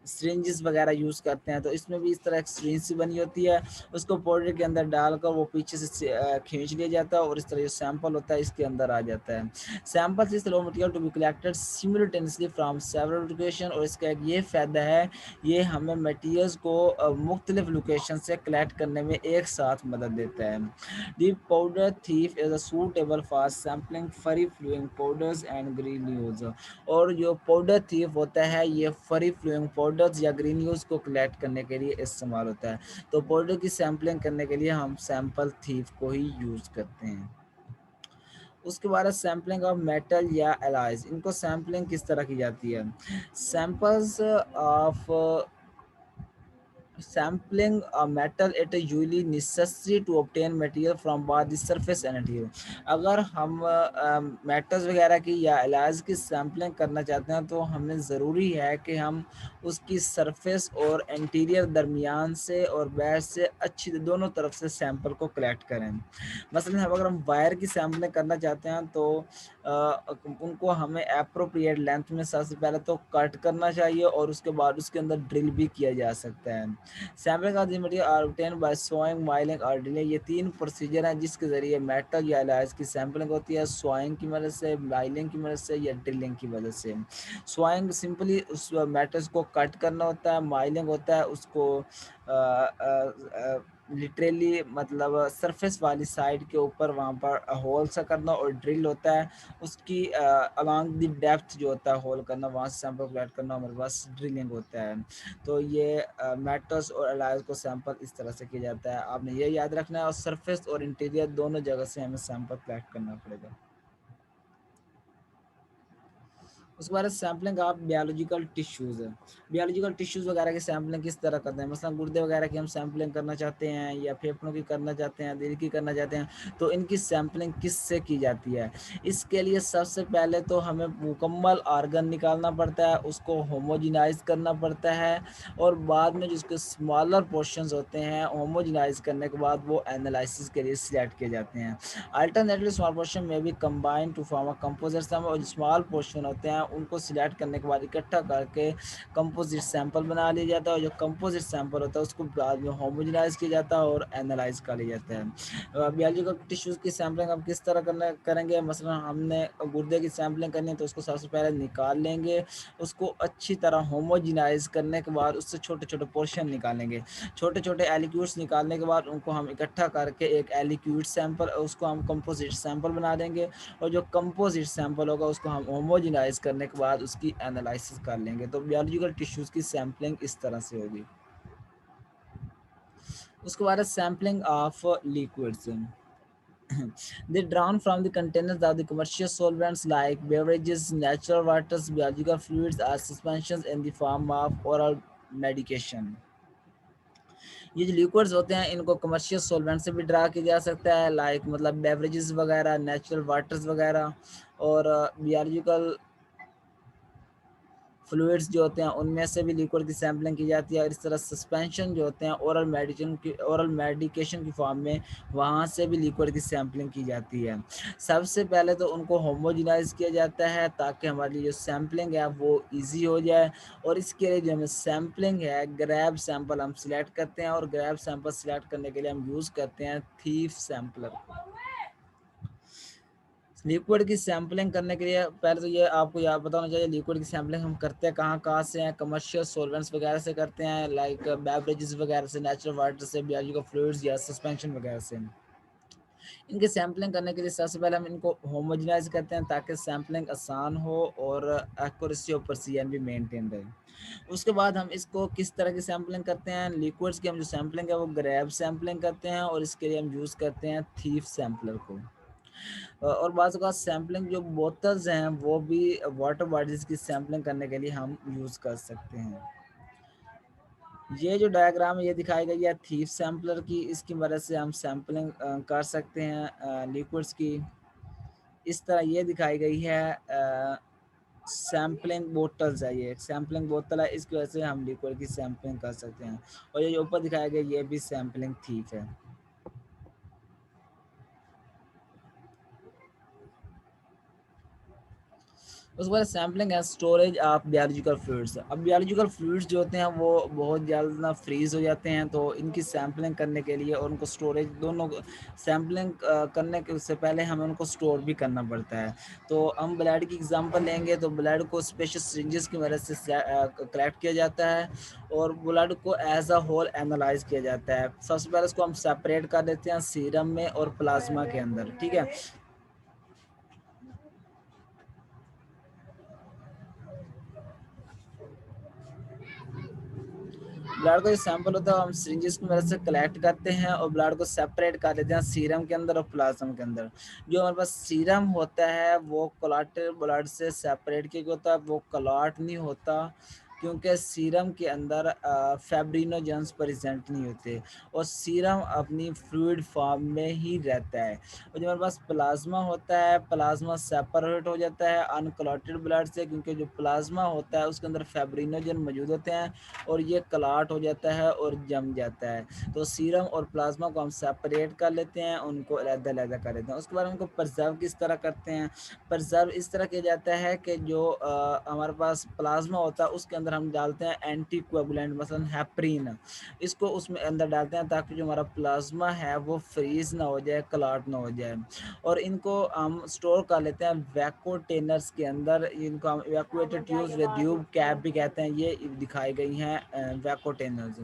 सिरिंजेस वगैरह यूज़ करते हैं, तो इसमें भी इस तरह एक सिरिंज सी बनी होती है, उसको पाउडर के अंदर डालकर वो पीछे से खींच लिया जाता है और इस तरह जो सैंपल होता है इसके अंदर आ जाता है। Samples is raw material to be collected simultaneously from several location. और इसका एक ये फ़ायदा है, ये हमें मटेरियल्स को मुख्तलिफ लोकेशन से कलेक्ट करने में एक साथ मदद देता है। The powder thief is a suitable for sampling free flowing powders and granules. और जो पाउडर थीफ होता है ये फ्री फ्लोइंग पाउडर्स या ग्रेन्यूल्स को कलेक्ट करने के लिए इस्तेमाल होता है। तो पाउडर की सैम्पलिंग करने के लिए हम सैंपल थीफ को ही यूज़ करते हैं। उसके बाद सैम्पलिंग ऑफ मेटल या एलॉयज। इनको सैम्पलिंग किस तरह की जाती है? Samples of sampling a metal it is usually necessary to obtain material from both the surface and interior। अगर हम मेटल्स वगैरह की या एलाइज की सैम्पलिंग करना चाहते हैं तो हमें ज़रूरी है कि हम उसकी सरफेस और इंटीरियर दरमियान से और बैक से अच्छी दोनों तरफ से सैंपल को कलेक्ट करें। मसलन अगर हम वायर की सैम्पलिंग करना चाहते हैं तो उनको हमें एप्रोप्रिएट लेंथ में सबसे पहले तो कट करना चाहिए और उसके बाद उसके अंदर ड्रिल भी किया जा सकता है। Sampling of the material are obtained by sawing, milling और ड्रिलिंग। ये 3 प्रोसीजर हैं जिसके ज़रिए मेटल या एलॉयज़ की सैम्पलिंग होती है, सॉइंग की मदद से, माइलिंग की मदद से या ड्रिलिंग की मदद से। सॉइंग सिंपली उस मेटल्स को कट करना होता है, माइलिंग होता है उसको लिटरली मतलब सरफेस वाली साइड के ऊपर वहाँ पर होल सा करना, और ड्रिल होता है उसकी अलॉन्ग द डेप्थ जो होता है होल करना, वहाँ से सैंपल कलेक्ट करना, हमारे पास ड्रिलिंग होता है। तो ये मेटल्स और एलॉयज़ को सैंपल इस तरह से किया जाता है, आपने ये याद रखना है, और सरफेस और इंटीरियर दोनों जगह से हमें सैंपल कलेक्ट करना पड़ेगा। उसके बाद सैम्पलिंग ऑफ बायोलॉजिकल टिश्यूज़ है। बायोलॉजिकल टिश्यूज़ वगैरह की सैम्पलिंग किस तरह करते हैं, मसलन गुर्दे वगैरह की हम सैम्पलिंग करना चाहते हैं, या फेफड़ों की करना चाहते हैं, दिल की करना चाहते हैं, तो इनकी सैम्पलिंग किससे की जाती है? इसके लिए सबसे पहले तो हमें मुकम्मल ऑर्गन निकालना पड़ता है, उसको होमोजेनाइज़ करना पड़ता है, और बाद में जिसके स्मॉलर पोर्शंस होते हैं, होमोजेनाइज़ करने के बाद वो एनालिसिस के लिए सिलेक्ट किए जाते हैं। अल्टरनेटली स्मॉल पोर्शन में भी combine to form a composite sum, और जो स्मॉल पोर्शन होते हैं उनको सिलेक्ट करने के बाद इकट्ठा करके कंपोजिट सैंपल बना लिया जाता है, और जो कंपोजिट सैंपल होता है उसको बाद में होमोजेनाइज किया जाता है और एनालाइज कर लिया जाता है। बायोलॉजिकल टिश्यूज़ की सैंपलिंग हम किस तरह करना करेंगे, मसलन हमने गुर्दे की सैंपलिंग करनी है तो उसको सबसे पहले निकाल लेंगे, उसको अच्छी तरह होमोजेनाइज करने के बाद उससे छोटे छोटे पोर्शन निकालेंगे, छोटे छोटे एलिक्यूट्स निकालने के बाद उनको हम इकट्ठा करके एक एलिक्यूट सैंपल, उसको हम कंपोजिट सैंपल बना देंगे, और जो कंपोजिट सैंपल होगा उसको हम होमोजेनाइज करने के बाद उसकी एनालिसिस कर लेंगे। तो बायोलॉजिकल टिश्यूज़ की सैंपलिंग इस तरह से होगी। उसके बाद sampling of liquids. They drawn from the containers of the commercial solvents like beverages, natural waters, biological fluids, or suspensions in the form of oral medication। ये जो लिक्विड्स होते हैं इनको कमर्शियल सॉल्वेंट से भी ड्रा किया जा सकता है, लाइक मतलब बेवरेजेस वगैरह, नेचुरल वाटर्स वगैरह, और बियोलॉजिकल फ्लूइड्स जो होते हैं उनमें से भी लिक्विड की सैम्पलिंग की जाती है, और इस तरह सस्पेंशन जो होते हैं ओरल मेडिकेशन की फॉर्म में, वहाँ से भी लिक्विड की सैम्पलिंग की जाती है। सबसे पहले तो उनको होमोजेनाइज किया जाता है ताकि हमारी जो सैम्पलिंग है वो ईजी हो जाए, और इसके लिए जो हमें सैम्पलिंग है, ग्रैब सैंपल हम सिलेक्ट करते हैं, और ग्रैब सैंपल सिलेक्ट करने के लिए हम यूज़ करते हैं थीफ सैम्पलर। लिक्विड की सैंपलिंग करने के लिए पहले तो ये आपको याद पता होना चाहिए, लिक्विड की सैंपलिंग हम करते हैं कहाँ से हैं, कमर्शियल सॉल्वेंट्स वगैरह से करते हैं, लाइक बेवरेजेस वगैरह से, नेचुरल वाटर से, बियोलॉजिकल फ्लूइड्स या सस्पेंशन वगैरह से। इनकी सैंपलिंग करने के लिए सबसे पहले हम इनको होमोजेनाइज करते हैं ताकि सैंपलिंग आसान हो और एक्यूरेसी और प्रिसिजन भी मेंटेन रहे। उसके बाद हम इसको किस तरह की सैंपलिंग करते हैं, लिक्विड्स की हम जो सैंपलिंग है वो ग्रैब सैंपलिंग करते हैं, और इसके लिए हम यूज़ करते हैं थीफ सैंपलर को। और बाज़ औक़ात सैंपलिंग जो बोतल्स हैं वो भी वाटर बॉडीज़ की सैंपलिंग करने के लिए हम यूज़ कर सकते हैं। ये जो डायग्राम है ये दिखाई गई है थीफ सैंपलर की, इसकी मदद से हम सैंपलिंग कर सकते हैं लिक्विड्स की। इस तरह ये दिखाई गई है सैंपलिंग बोतल्स है, ये एक सैंपलिंग बोतल है, इसकी वजह से हम लिक्विड की सैंपलिंग कर सकते हैं, और ये जो ऊपर दिखाया गया ये भी सैंपलिंग थीफ है। उसके बाद sampling and storage of biological fluids. अब बायोलॉजिकल फ्लूइड्स जो होते हैं वो बहुत जल्द ना फ्रीज़ हो जाते हैं, तो इनकी सैम्पलिंग करने के लिए और उनको स्टोरेज दोनों सैम्पलिंग करने के उससे पहले हमें उनको स्टोर भी करना पड़ता है। तो हम ब्लड की एग्जांपल लेंगे तो ब्लड को स्पेशल सिरिंजेस की मदद से कलेक्ट किया जाता है, और ब्लड को एज अ होल एनालाइज किया जाता है। सबसे पहले उसको हम सेपरेट कर देते हैं सीरम में और प्लाज्मा के अंदर, ठीक है। ब्लड का जो सैंपल होता है हम सिरिंजेस की मदद से कलेक्ट करते हैं, और ब्लड को सेपरेट कर देते हैं सीरम के अंदर और प्लाज्मा के अंदर। जो हमारे पास सीरम होता है वो क्लॉटेड ब्लड से सेपरेट क्योंकि होता है, वो क्लॉट नहीं होता क्योंकि सीरम के अंदर फैब्रिनोजेंस प्रेजेंट नहीं होते, और सीरम अपनी फ्लूइड फॉर्म में ही रहता है। और जो हमारे पास प्लाज्मा होता है, प्लाज्मा सेपरेट हो जाता है अनक्लॉटेड ब्लड से, क्योंकि जो प्लाज्मा होता है उसके अंदर फैब्रिनोजन मौजूद होते हैं, और ये क्लॉट हो जाता है और जम जाता है। तो सीरम और प्लाज्मा को हम सेपरेट कर लेते हैं, उनको अलग-अलग कर लेते हैं। उसके बाद उनको प्रिजर्व किस तरह करते हैं, प्रिजर्व इस तरह किया जाता है कि जो हमारे पास प्लाज्मा होता है उसके अंदर अंदर हम डालते हैं एंटी कोएगुलेंट मसलन हेपरिन, इसको उसमें अंदर डालते हैं ताकि जो हमारा प्लाज्मा है वो फ्रीज ना हो जाए, क्लॉट ना हो जाए। और इनको हम स्टोर कर लेते हैं वैकोटेनर्स के अंदर, इनको हम evacuated tubes with tube cap भी कहते हैं, ये दिखाई गई हैं वैकोटेनर्स।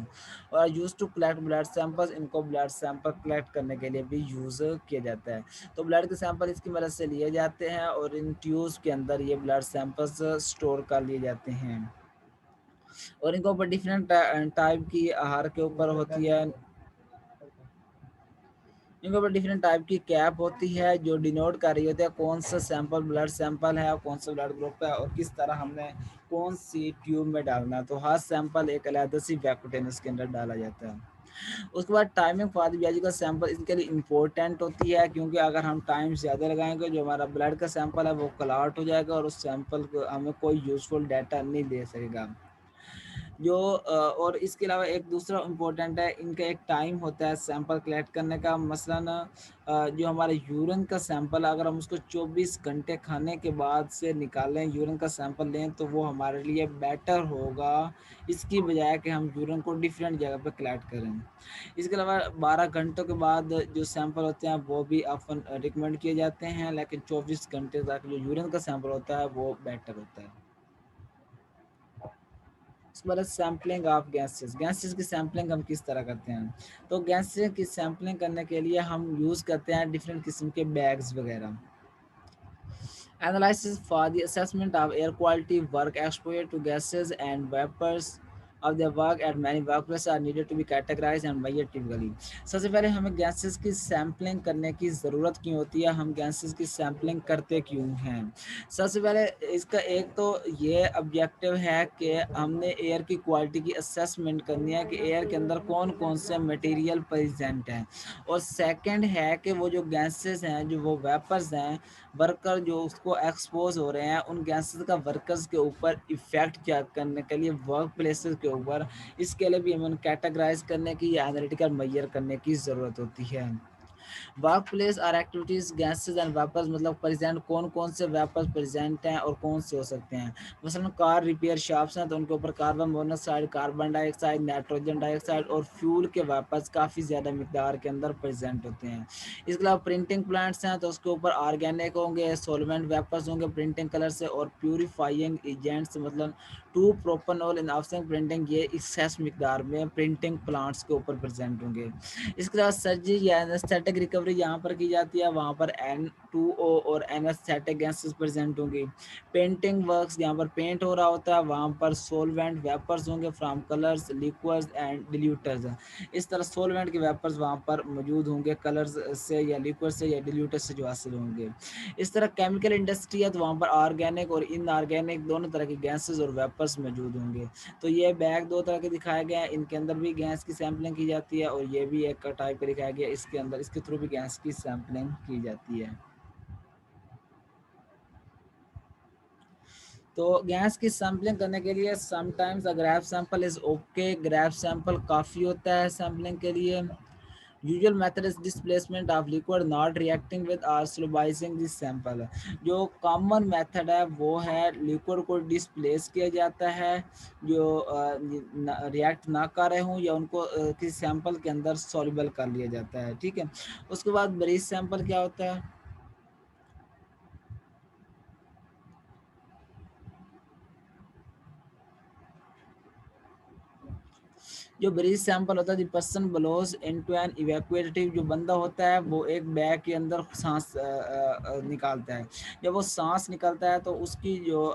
और use to collect blood samples, इनको ब्लड सैंपल कलेक्ट करने के लिए भी यूज़ किया जाता है। तो ब्लड के सैंपल इसकी मदद से लिए जाते हैं और इन ट्यूब्स के अंदर ये ब्लड सैंपल्स स्टोर कर लिए जाते हैं। और इनके ऊपर डिफरेंट टाइप की आहार के ऊपर होती है, इनके ऊपर डिफरेंट टाइप की कैप होती है जो डिनोट कर रही होती है कौन सा सैंपल ब्लड सैंपल है और कौन सा ब्लड ग्रुप है और किस तरह हमने कौन सी ट्यूब में डालना है। तो हर सैंपल एक अलग सी वैक्यूटेनस के अंदर डाला जाता है। उसके बाद timing for the biological sample इसके लिए इंपॉर्टेंट होती है, क्योंकि अगर हम टाइम ज़्यादा लगाएंगे जो हमारा ब्लड का सैंपल है वो क्लॉट हो जाएगा और उस सैंपल को हमें कोई यूजफुल डाटा नहीं दे सकेगा। जो और इसके अलावा एक दूसरा इम्पोर्टेंट है, इनका एक टाइम होता है सैंपल कलेक्ट करने का। मसलन जो हमारे यूरिन का सैंपल अगर हम उसको 24 घंटे खाने के बाद से निकालें, यूरिन का सैंपल लें, तो वो हमारे लिए बेटर होगा इसकी बजाय कि हम यूरिन को डिफरेंट जगह पे कलेक्ट करें। इसके अलावा 12 घंटों के बाद जो सैंपल होते हैं वो भी ऑफन रिकमेंड किए जाते हैं, लेकिन 24 घंटे तक जो यूरिन का सैंपल होता है वो बेटर होता है। उसके बाद सैम्पलिंग ऑफ गैसेस, गैसेस की सैम्पलिंग हम किस तरह करते हैं। तो गैसेस की सैम्पलिंग करने के लिए हम यूज़ करते हैं डिफरेंट किस्म के बैग्स वगैरह। Analysis for the assessment of air quality, work exposure to gases and vapors of their work at many workplaces are needed to be categorized and measured typically। सबसे पहले हमें गैसेस की sampling करने की ज़रूरत क्यों होती है, हम गैसेस की सैम्पलिंग करते क्यों हैं। सबसे पहले इसका एक तो ये ऑब्जेक्टिव है कि हमने एयर की क्वालिटी की असेसमेंट करनी है कि एयर के अंदर कौन कौन से मटेरियल प्रेजेंट हैं। और सेकंड है कि वो जो गैसेस हैं, जो वो वेपर्स हैं, वर्कर जो उसको एक्सपोज हो रहे हैं, उन गैसेस का वर्कर्स के ऊपर इफेक्ट क्या करने के लिए वर्क प्लेसेस के ऊपर, इसके लिए भी हमें कैटेगराइज करने की या एनालिटिकल मेजर करने की ज़रूरत होती है। वर्क प्लेस और एक्टिविटीज गैसेज एंड वेपर्स, मतलब प्रेजेंट कौन कौन से वेपर्स प्रेजेंट हैं और कौन से हो सकते हैं। मसलन कार रिपेयर शॉप्स हैं तो उनके ऊपर carbon monoxide, carbon dioxide, nitrogen dioxide और फ्यूल के वेपर्स काफ़ी ज़्यादा मिकदार के अंदर प्रेजेंट होते हैं। इसके अलावा प्रिंटिंग प्लांट्स हैं तो उसके ऊपर ऑर्गेनिक होंगे, सोलवेंट वेपर्स होंगे प्रिंटिंग कलर से, और प्यूरिफाइंग एजेंट्स मतलब to propanol in offset printing, ये एक्सेस मिकदार में प्रिंटिंग प्लांट्स के ऊपर प्रेजेंट होंगे। इसके अलावा सर्जरी या एनेस्थेटिक रिकवरी यहाँ पर की जाती है, वहाँ पर N2O और एनेस्थेटिक गैसेस प्रेजेंट होंगी। पेंटिंग वर्क्स, यहाँ पर पेंट हो रहा होता है, वहाँ पर सोलवेंट वेपर्स होंगे फ्रॉम कलर्स, लिक्विड्स एंड डिल्यूटर्स। इस तरह सोलवेंट के वेपर्स वहाँ पर मौजूद होंगे कलर्स से या लिक्विड से या डिल्यूटर से जो हासिल होंगे। इस तरह केमिकल इंडस्ट्री है तो वहाँ पर ऑर्गेनिक और इनऑर्गेनिक दोनों तरह के गैसेस और वेपर्स मौजूद होंगे। तो ये बैग दो तरह के दिखाए गए हैं, इनके अंदर भी गैस की सैंपलिंग की जाती है और ये भी एक टाइप का दिखाया गया, इसके अंदर इसके थ्रू भी गैस की सैंपलिंग की जाती है। तो गैस की सैंपलिंग करने के लिए sometimes a grab sample is okay, grab sample काफ़ी होता है सैंपलिंग के लिए। Usual method is displacement of liquid not reacting with or solubilizing this sample. जो कॉमन मेथड है वो है लिक्विड को डिस्प्लेस किया जाता है जो रिएक्ट ना कर रहे हों, या उनको किसी सैंपल के अंदर सॉल्युबल कर लिया जाता है। ठीक है, उसके बाद ब्रीज सैंपल क्या होता है। जो ब्रीज सैंपल होता है, the person blows into an evacuated, जो बंदा होता है वो एक बैग के अंदर सांस निकालता है। जब वो सांस निकलता है तो उसकी जो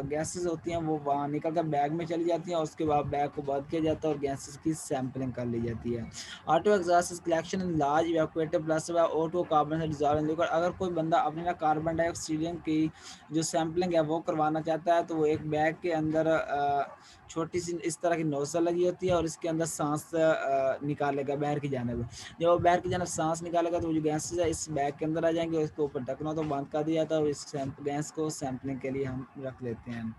गैसेस होती हैं वो वहाँ निकल कर बैग में चली जाती हैं और उसके बाद बैग को बंद किया जाता है और गैसेस की सैंपलिंग कर ली जाती है। Auto exhaust collection in large evacuated plus auto carbon dissolve in liquid, अगर कोई बंदा अपने ना कार्बन डाइऑक्सीजन की जो सैंपलिंग है वो करवाना चाहता है तो वो एक बैग के अंदर छोटी सी इस तरह की नोजल लगी होती है और इसके अंदर सांस निकालेगा बाहर की जानब। जब वो बाहर की जानब सांस निकालेगा तो जो गैसेज है इस बैग के अंदर आ जाएंगे और इसके ऊपर ढकना तो बंद कर दिया जाता है और इस गैस को सैम्पलिंग के लिए हम रख लेते हैं।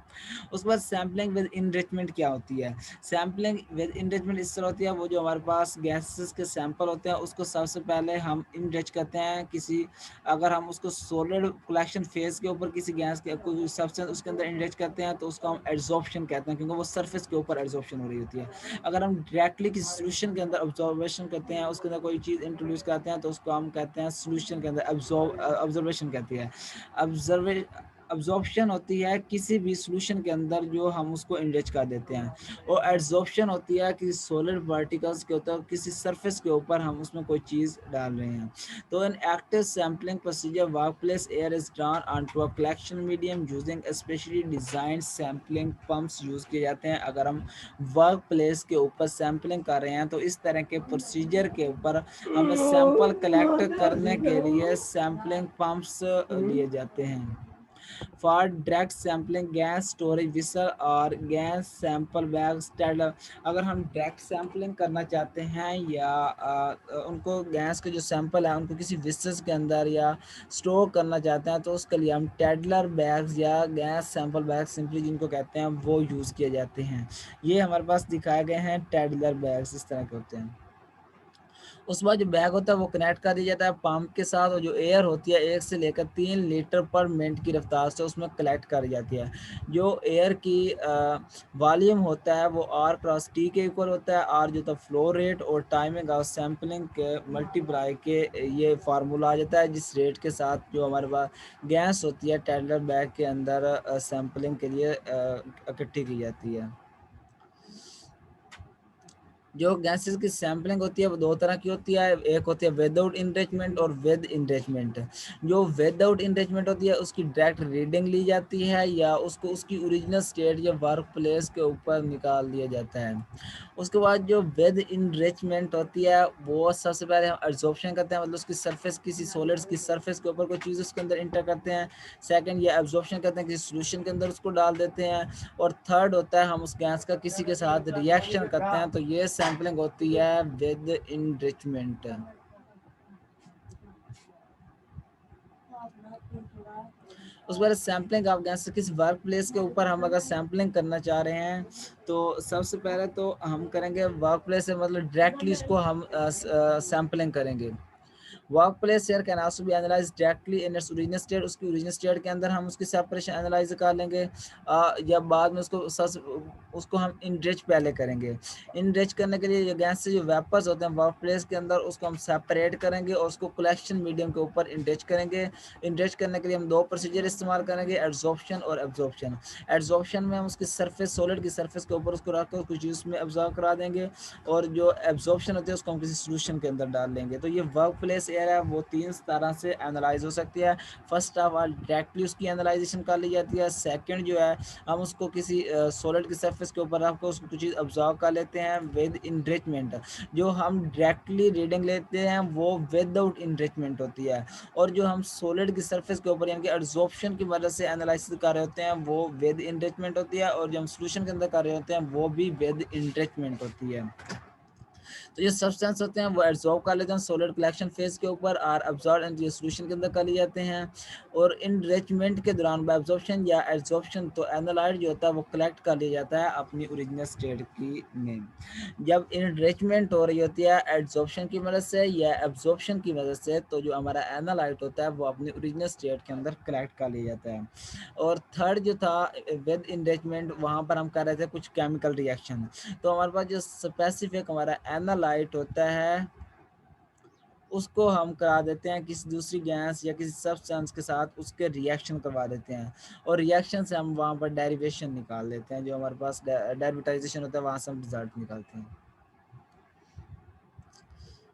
उसके बाद सैम्पलिंग विद इनरिचमेंट क्या होती है? सैम्पलिंग विद इनरिचमेंट इस तरह होती है, वो जो हमारे पास गैसेस के सैंपल होते हैं उसको सबसे पहले हम इनरिच करते हैं किसी, अगर हम उसको सॉलिड कलेक्शन फेज के ऊपर किसी गैस के कोई सब्सटेंस उसके अंदर इनरिच करते हैं तो उसको हम एड्सॉर्प्शन कहते हैं, क्योंकि वो सरफेस के ऊपर एड्सॉर्प्शन हो रही होती है। अगर हम डायरेक्टली किसी सोल्यूशन के अंदर ऑब्जर्वेशन करते हैं, उसके अंदर कोई चीज़ इंट्रोड्यूस करते हैं तो उसको हम कहते हैं सोल्यूशन के अंदर ऑब्जर्वेशन कहती है। ऑब्जर्वे अब्जॉर्प्शन होती है किसी भी सॉल्यूशन के अंदर जो हम उसको इंडेज कर देते हैं, और एड्सॉर्प्शन होती है कि सॉलिड पार्टिकल्स के ऊपर किसी सरफेस के ऊपर हम उसमें कोई चीज़ डाल रहे हैं। तो इन active sampling procedure work place air is drawn onto a collection medium using specially design sampling pumps use किए जाते हैं। अगर हम वर्क प्लेस के ऊपर सैम्पलिंग कर रहे हैं तो इस तरह के प्रोसीजर के ऊपर हमें सैंपल कलेक्ट करने के लिए सैम्पलिंग पंप्स लिए जाते हैं। For direct sampling gas storage whistle और गैस सैंपल बैग्स टेडर। अगर हम डायरेक्ट सैम्पलिंग करना चाहते हैं या उनको गैस के जो सैंपल है उनको किसी विसल्स के अंदर या स्टोर करना चाहते हैं तो उसके लिए हम टेडलर बैग्स या गैस सैंपल बैग सिंपली जिनको कहते हैं वो यूज़ किए जाते हैं। ये हमारे पास दिखाए गए हैं टेडलर बैग्स इस तरह के होते हैं। उसके बाद जो बैग होता है वो कनेक्ट कर दिया जाता है पंप के साथ, और जो एयर होती है 1 से लेकर 3 लीटर पर मिनट की रफ्तार से उसमें कलेक्ट कर जाती है। जो एयर की वॉल्यूम होता है वो आर क्रॉस टी के इक्वल होता है। आर जो था फ्लो रेट और टाइमिंग ऑफ सैम्पलिंग के मल्टीप्लाई के ये फार्मूला आ जाता है, जिस रेट के साथ जो हमारे पास गैस होती है टेडलर बैग के अंदर सैम्पलिंग के लिए इकट्ठी की जाती है। जो गैसेस की सैम्पलिंग होती है वो दो तरह की होती है, एक होती है विदाउट इनरिचमेंट और विद इनरिचमेंट। जो विदाउट इनरिचमेंट होती है उसकी डायरेक्ट रीडिंग ली जाती है या उसको उसकी ओरिजिनल स्टेट या वर्क प्लेस के ऊपर निकाल दिया जाता है। उसके बाद जो विद इनरिचमेंट होती है वो सबसे पहले हम एब्जॉर्प्शन करते हैं, मतलब उसकी सरफेस किसी सॉलिड्स की सरफेस के ऊपर कोई चीज़ उसके अंदर इंटर करते हैं। सेकंड ये एब्जॉर्प्शन करते हैं किसी सॉल्यूशन के अंदर उसको डाल देते हैं। और थर्ड होता है हम उस गैस का किसी के साथ रिएक्शन करते हैं, तो ये सैम्पलिंग होती है विद इनरिचमेंट। उस बार सैम्पलिंग आप गैस किसी वर्क प्लेस के ऊपर हम अगर सैम्पलिंग करना चाह रहे हैं तो सबसे पहले तो हम करेंगे वर्क प्लेस से, मतलब डायरेक्टली इसको हम सैम्पलिंग करेंगे। Work place air can also be analyse directly in its original state. उसकी ओरिजिनल स्टेट के अंदर हम उसकी सेपरेशन एनालाइज कर लेंगे या बाद में उसको हम इनरिच पहले करेंगे। इनरिच करने के लिए गैस से जो वेपर्स होते हैं वर्क प्लेस के अंदर उसको हम सेपरेट करेंगे और उसको कलेक्शन मीडियम के ऊपर इनरिच करेंगे। इनरिच करने के लिए हम दो प्रोसीजर इस्तेमाल करेंगे, एड्सॉर्प्शन और एब्जॉर्प्शन। एड्सॉर्प्शन में हम उसकी सरफेस सॉलिड की सरफेस के ऊपर उसको रख कर कुछ चीज़ में एब्जॉर्ब करा देंगे, और जो एब्जॉर्प्शन होती है उसको हम किसी सोल्यूशन के अंदर डाल लेंगे। तो ये वर्क प्लेस एयर है वो 3 तरह से एनालाइज हो सकती है। फर्स्ट ऑफ ऑल डायरेक्टली उसकी एनालाइजेशन कर ली जाती है। सेकंड जो है हम उसको किसी सॉलिड की सरफेस के ऊपर रख कर उसको कुछ चीज़ ऑब्जर्व कर लेते हैं विद इनरिचमेंट। जो हम डायरेक्टली रीडिंग लेते हैं वो विदाउट इनरिचमेंट होती है, और जो हम सॉलिड की सरफेस के ऊपर यानी कि एब्जॉर्प्शन की वजह से एनालिसिस कर रहे होते हैं वो विद इनरिचमेंट होती है, और जो हम सोल्यूशन के अंदर कर रहे होते हैं वो भी विद इनरिचमेंट होती है। तो ये सब्सटेंस होते हैं वो एब्जॉर्ब कर लेते हैं सॉलिड कलेक्शन फेज के ऊपर और एब्जॉर्ब एंड सॉल्यूशन के अंदर कर लिए जाते हैं। और इनरिचमेंट के दौरान बाय एब्जॉर्प्शन या एब्जॉर्प्शन तो एनालाइट जो होता है वो कलेक्ट कर लिया जाता है अपनी ओरिजिनल स्टेट की में। जब इनरिचमेंट हो रही होती है एब्जॉर्प्शन की मदद से या एब्जॉर्प्शन की मदद से, तो जो हमारा एनालाइट होता है वो अपनी ओरिजिनल स्टेट के अंदर कलेक्ट कर लिया जाता है। और थर्ड जो था विद इनरिचमेंट, वहाँ पर हम कर रहे थे कुछ केमिकल रिएक्शन। तो हमारे पास जो स्पेसिफिक हमारा एनालाइट होता है उसको हम करा देते हैं किसी दूसरी गैस या किसी सब्सटेंस के साथ उसके रिएक्शन करवा देते हैं, और रिएक्शन से हम वहाँ पर डेरिवेशन निकाल देते हैं। जो हमारे पास डेरिवेटाइजेशन होता है वहाँ से हम रिजल्ट निकालते हैं।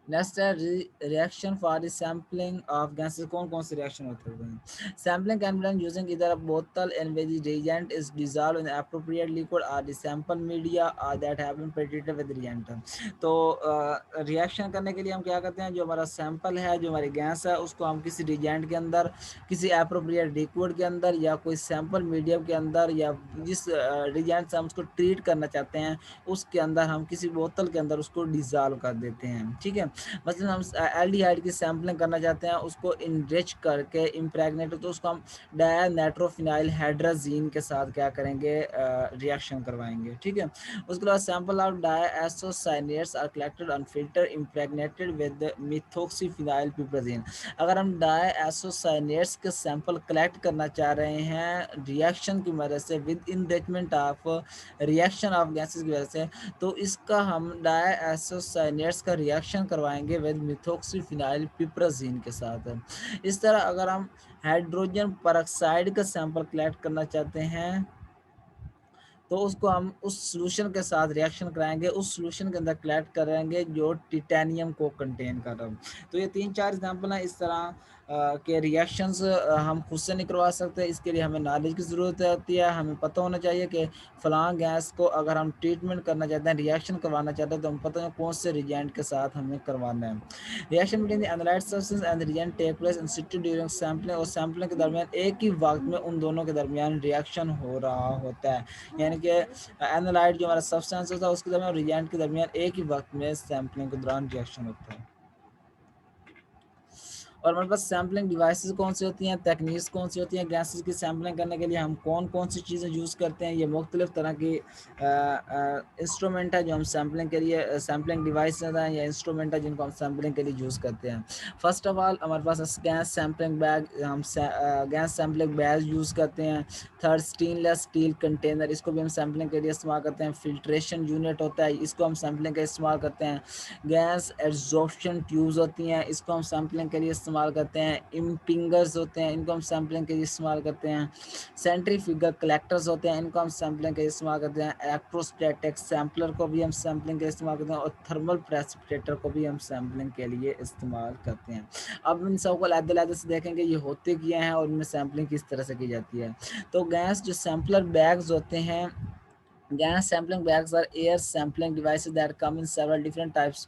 नेक्स्ट है reaction for the sampling of gases. कौन कौन से रिएक्शन होते हैं? Sampling can be done using इधर अ बोतल in which the reagent is dissolved in appropriate liquid or the sample media or that have been treated with reagent। तो reaction करने के लिए हम क्या करते हैं, जो हमारा सैंपल है, जो हमारी गैस है, उसको हम किसी रिएजेंट के अंदर, किसी एप्रोप्रिएट लिक्विड के अंदर या कोई सैंपल मीडियम के अंदर, या जिस रिएजेंट से हम उसको ट्रीट करना चाहते हैं उसके अंदर हम किसी बोतल के अंदर उसको डिजॉल्व कर देते हैं। ठीक है, मतलब हम एल्डिहाइड की सैम्पलिंग करना चाहते हैं, उसको इनरिच करके इम्प्रेगनेट, तो उसको हम डायनाइट्रोफिनाइल हाइड्राजीन के साथ क्या करेंगे, रिएक्शन करवाएंगे। ठीक है, उसके बाद sample of diisocyanates are collected on filter impregnated with methoxyphenyl piperazine. अगर हम डायसोसाइनेट्स के सैंपल कलेक्ट करना चाह रहे हैं रिएक्शन की वजह से, with enrichment of reaction of gases की वजह से, तो इसका हम डायसोसाइनेट्स का रिएक्शन करवाएंगे विद मिथोक्सीफिनाइल पिप्राजीन के साथ। इस तरह अगर हम हाइड्रोजन परऑक्साइड का सैंपल कलेक्ट करना चाहते हैं तो उसको हम उस सॉल्यूशन के साथ रिएक्शन कराएंगे, उस सॉल्यूशन के अंदर कलेक्ट करेंगे जो टिटेनियम को कंटेन कर रहा है। तो ये 3-4 एग्जांपल हैं इस तरह के रिएक्शंस हम खुद से नहीं करवा सकते। इसके लिए हमें नॉलेज की ज़रूरत होती है। हमें पता होना चाहिए कि फ़लाँ गैस को अगर हम ट्रीटमेंट करना चाहते हैं, रिएक्शन करवाना चाहते हैं, तो हम पता है कौन से रिएजेंट के साथ हमें करवाना है। Reaction between the analysed substance and reagent take place in situ during sampling, और सैंपलिंग के दरमियान एक ही वक्त में उन दोनों के दरमियान रिएक्शन हो रहा होता है। यानी कि एनालाइट जो हमारा सब्सटेंस होता है उसके दरमियान और रिएजेंट के दरमियान एक ही वक्त में सैंपलिंग के दौरान रिएक्शन होता है। और हमारे पास सैम्पलिंग डिवाइसेस कौन सी होती हैं, टेक्निक्स कौन सी होती हैं, गैसेस की सैम्पलिंग करने के लिए हम कौन कौन सी चीज़ें यूज़ करते हैं। ये मुख्तलिफ तरह की इंस्ट्रूमेंट है जो हम सैम्पलिंग के लिए, सैम्पलिंग डिवाइस हैं या इंस्ट्रूमेंट है जिनको हम सैम्पलिंग के लिए यूज़ करते हैं। फर्स्ट ऑफ ऑल हमारे पास गैस सैम्पलिंग बैग, हम गैस सैम्पलिंग बैग यूज़ करते हैं। थर्ड, स्टेनलेस स्टील कंटेनर, इसको भी हम सैम्पलिंग के लिए इस्तेमाल करते हैं। फिल्ट्रेशन यूनिट होता है, इसको हम सैम्पलिंग के इस्तेमाल करते हैं। गैस एब्जॉर्प्शन ट्यूब्स होती हैं, इसको हम सैम्पलिंग के लिए इस्तेमाल करते हैं। इम्पिंगर्स होते हैं, इनको हम सैम्पलिंग के लिए इस्तेमाल करते हैं। सेंट्रीफ्यूगल कलेक्टर्स होते हैं, इनको हम सैम्पलिंग के लिए इस्तेमाल करते हैं। इलेक्ट्रोस्टैटिक सैम्पलर को भी हम सैम्पलिंग के लिए इस्तेमाल करते हैं, और थर्मल प्रेसिपिटेटर को भी हम सैम्पलिंग के लिए इस्तेमाल करते हैं। अब इन सबको अलग-अलग से देखेंगे ये होते क्या हैं और इनमें सैम्पलिंग किस तरह से की जाती है। तो गैस जो सैम्पलर बैग्स होते हैं, gas sampling bags are air sampling devices that come in several different types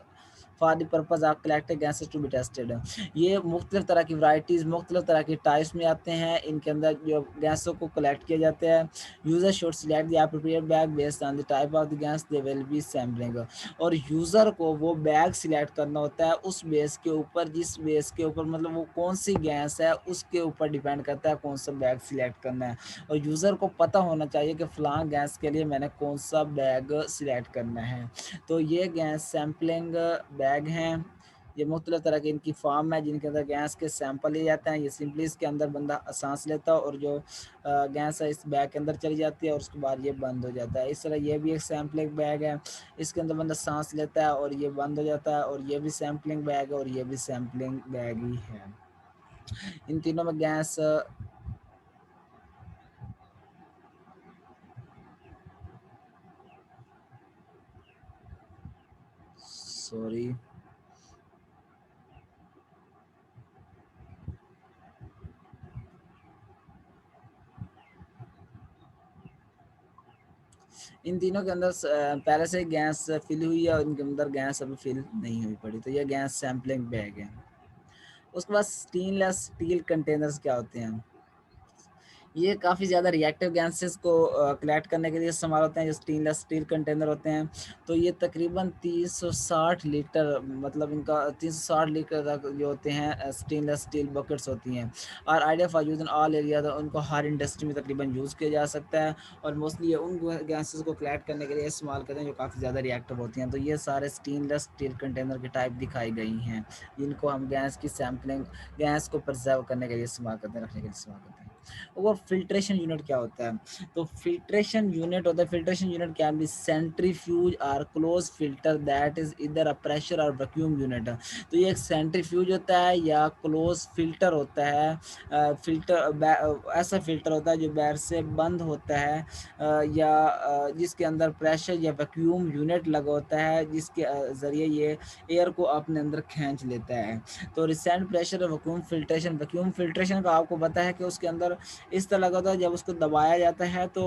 for the purpose of collecting gases to be tested। ये मुख्तलिफ तरह की वराइटीज़, मुख्तलिफ तरह की टाइप्स में आते हैं। इनके अंदर जो गैसों को कलेक्ट किया जाता है, user should select the appropriate bag based on the type of the gas they will be sampling. और यूज़र को वो बैग सिलेक्ट करना होता है उस बेस के ऊपर, जिस बेस के ऊपर मतलब वो कौन सी गैस है उसके ऊपर डिपेंड करता है कौन सा बैग सिलेक्ट करना है। और यूज़र को पता होना चाहिए कि फ़लाँ गैस के लिए मैंने कौन सा बैग सिलेक्ट करना है। तो ये गैस सैम्पलिंग बैग हैं, ये मुख्तलिफ तरह की इनकी फार्म है जिनके अंदर गैस के सैंपल लिए जाते हैं। ये सिंपली इसके अंदर बंदा सांस लेता है और जो गैस है इस बैग के अंदर चली जाती है और उसके बाद ये बंद हो जाता है। इस तरह ये भी एक सैम्पलिंग बैग है, इसके अंदर बंदा सांस लेता है और ये बंद हो जाता है, और ये भी सैम्पलिंग बैग है और ये भी सैम्पलिंग बैग ही है। इन तीनों में गैस सॉरी इन तीनों के अंदर पहले से गैस फिल हुई है और इनके अंदर गैस अभी फिल नहीं हुई पड़ी, तो ये गैस सैम्पलिंग बैग है। उसके बाद स्टेनलेस स्टील कंटेनर्स क्या होते हैं? ये काफ़ी ज़्यादा रिएक्टिव गैसेस को कलेक्ट करने के लिए इस्तेमाल होते हैं, जो स्टेनलेस स्टील कंटेनर होते हैं। तो ये तकरीबन 360 लीटर, मतलब इनका 360 लीटर तक जो होते हैं स्टेनलेस स्टील बकेट्स होती हैं। और idea for use in all area, तो उनको हर इंडस्ट्री में तकरीबन यूज़ किया जा सकता है। और मोस्टली ये उन गैसेस को कलेक्ट करने के लिए इस्तेमाल करते हैं जो काफ़ी ज़्यादा रिएक्टिव होती हैं। तो ये सारे स्टेनलेस स्टील कंटेनर की टाइप दिखाई गई हैं, जिनको हम गैस की सैम्पलिंग, गैस को प्रिजर्व करने के लिए इस्तेमाल करते हैं, रखने के लिए इस्तेमाल करते हैं। और फिल्ट्रेशन यूनिट क्या होता है? तो फिल्ट्रेशन यूनिट होता है, filtration unit can be centrifuge और क्लोज फिल्टर दैट इज इधर अ प्रेशर और वैक्यूम यूनिट। तो ये एक सेंट्रीफ्यूज होता है या क्लोज फिल्टर होता है। ऐसा फिल्टर होता है जो बाहर से बंद होता है, या जिसके अंदर प्रेशर या वैक्यूम यूनिट लगा होता है, जिसके ज़रिए ये एयर को अपने अंदर खींच लेता है। तो रिसेंट प्रेशर और वैक्यूम फिल्ट्रेशन का आपको पता है कि उसके अंदर इस तरह का होता है, जब उसको दबाया जाता है तो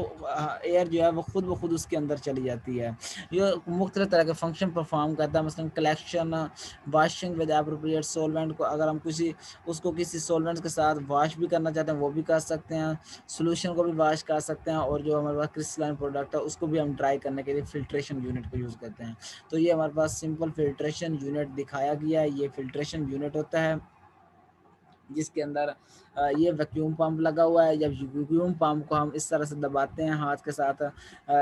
एयर जो है वो खुद ब खुद उसके अंदर चली जाती है। ये मुख्तलिफ तरह के फंक्शन परफॉर्म करता है, मसलन collection, washing with appropriate solvent को अगर हम किसी सॉल्वेंट के साथ वॉश भी करना चाहते हैं वो भी कर सकते हैं, सोल्यूशन को भी वॉश कर सकते हैं, और जो हमारे पास क्रिस्टलाइन प्रोडक्ट है उसको भी हम ड्राई करने के लिए फिल्ट्रेशन यूनिट को यूज़ करते हैं। तो ये हमारे पास सिंपल फिल्ट्रेशन यूनिट दिखाया गया है। ये फिल्ट्रेशन यूनिट होता है जिसके अंदर ये वैक्यूम पंप लगा हुआ है। जब वैक्यूम पंप को हम इस तरह से दबाते हैं, हाथ के साथ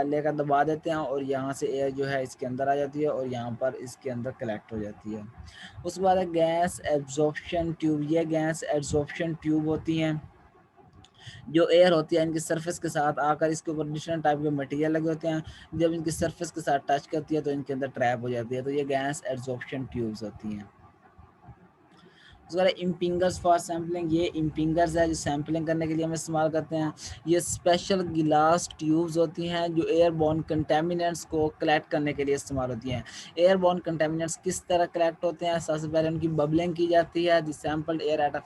लेकर दबा देते हैं, और यहाँ से एयर जो है इसके अंदर आ जाती है और यहाँ पर इसके अंदर कलेक्ट हो जाती है। उसके बाद है गैस एब्जॉर्प्शन ट्यूब। ये गैस एब्जॉर्प्शन ट्यूब होती हैं जो एयर होती है इनकी सरफेस के साथ आकर इसके ऊपर डिफरेंट टाइप के मटेरियल लगे होते हैं, जब इनकी सरफेस के साथ टच करती है तो इनके अंदर ट्रैप हो जाती है। तो ये गैस एब्जॉर्प्शन ट्यूब्स होती हैं। उसके बाद इम्पिंगर्स फॉर सैम्पलिंग। ये इम्पिंगर्स है जो सैम्पलिंग करने के लिए हम इस्तेमाल करते हैं। ये स्पेशल गिलास ट्यूब्स होती हैं जो एयरबॉर्न कंटेमिनेंट्स को कलेक्ट करने के लिए इस्तेमाल होती हैं। एयरबॉर्न कंटेमिनेंट्स किस तरह कलेक्ट होते हैं? सबसे पहले उनकी बबलिंग की जाती है, the sampled air at a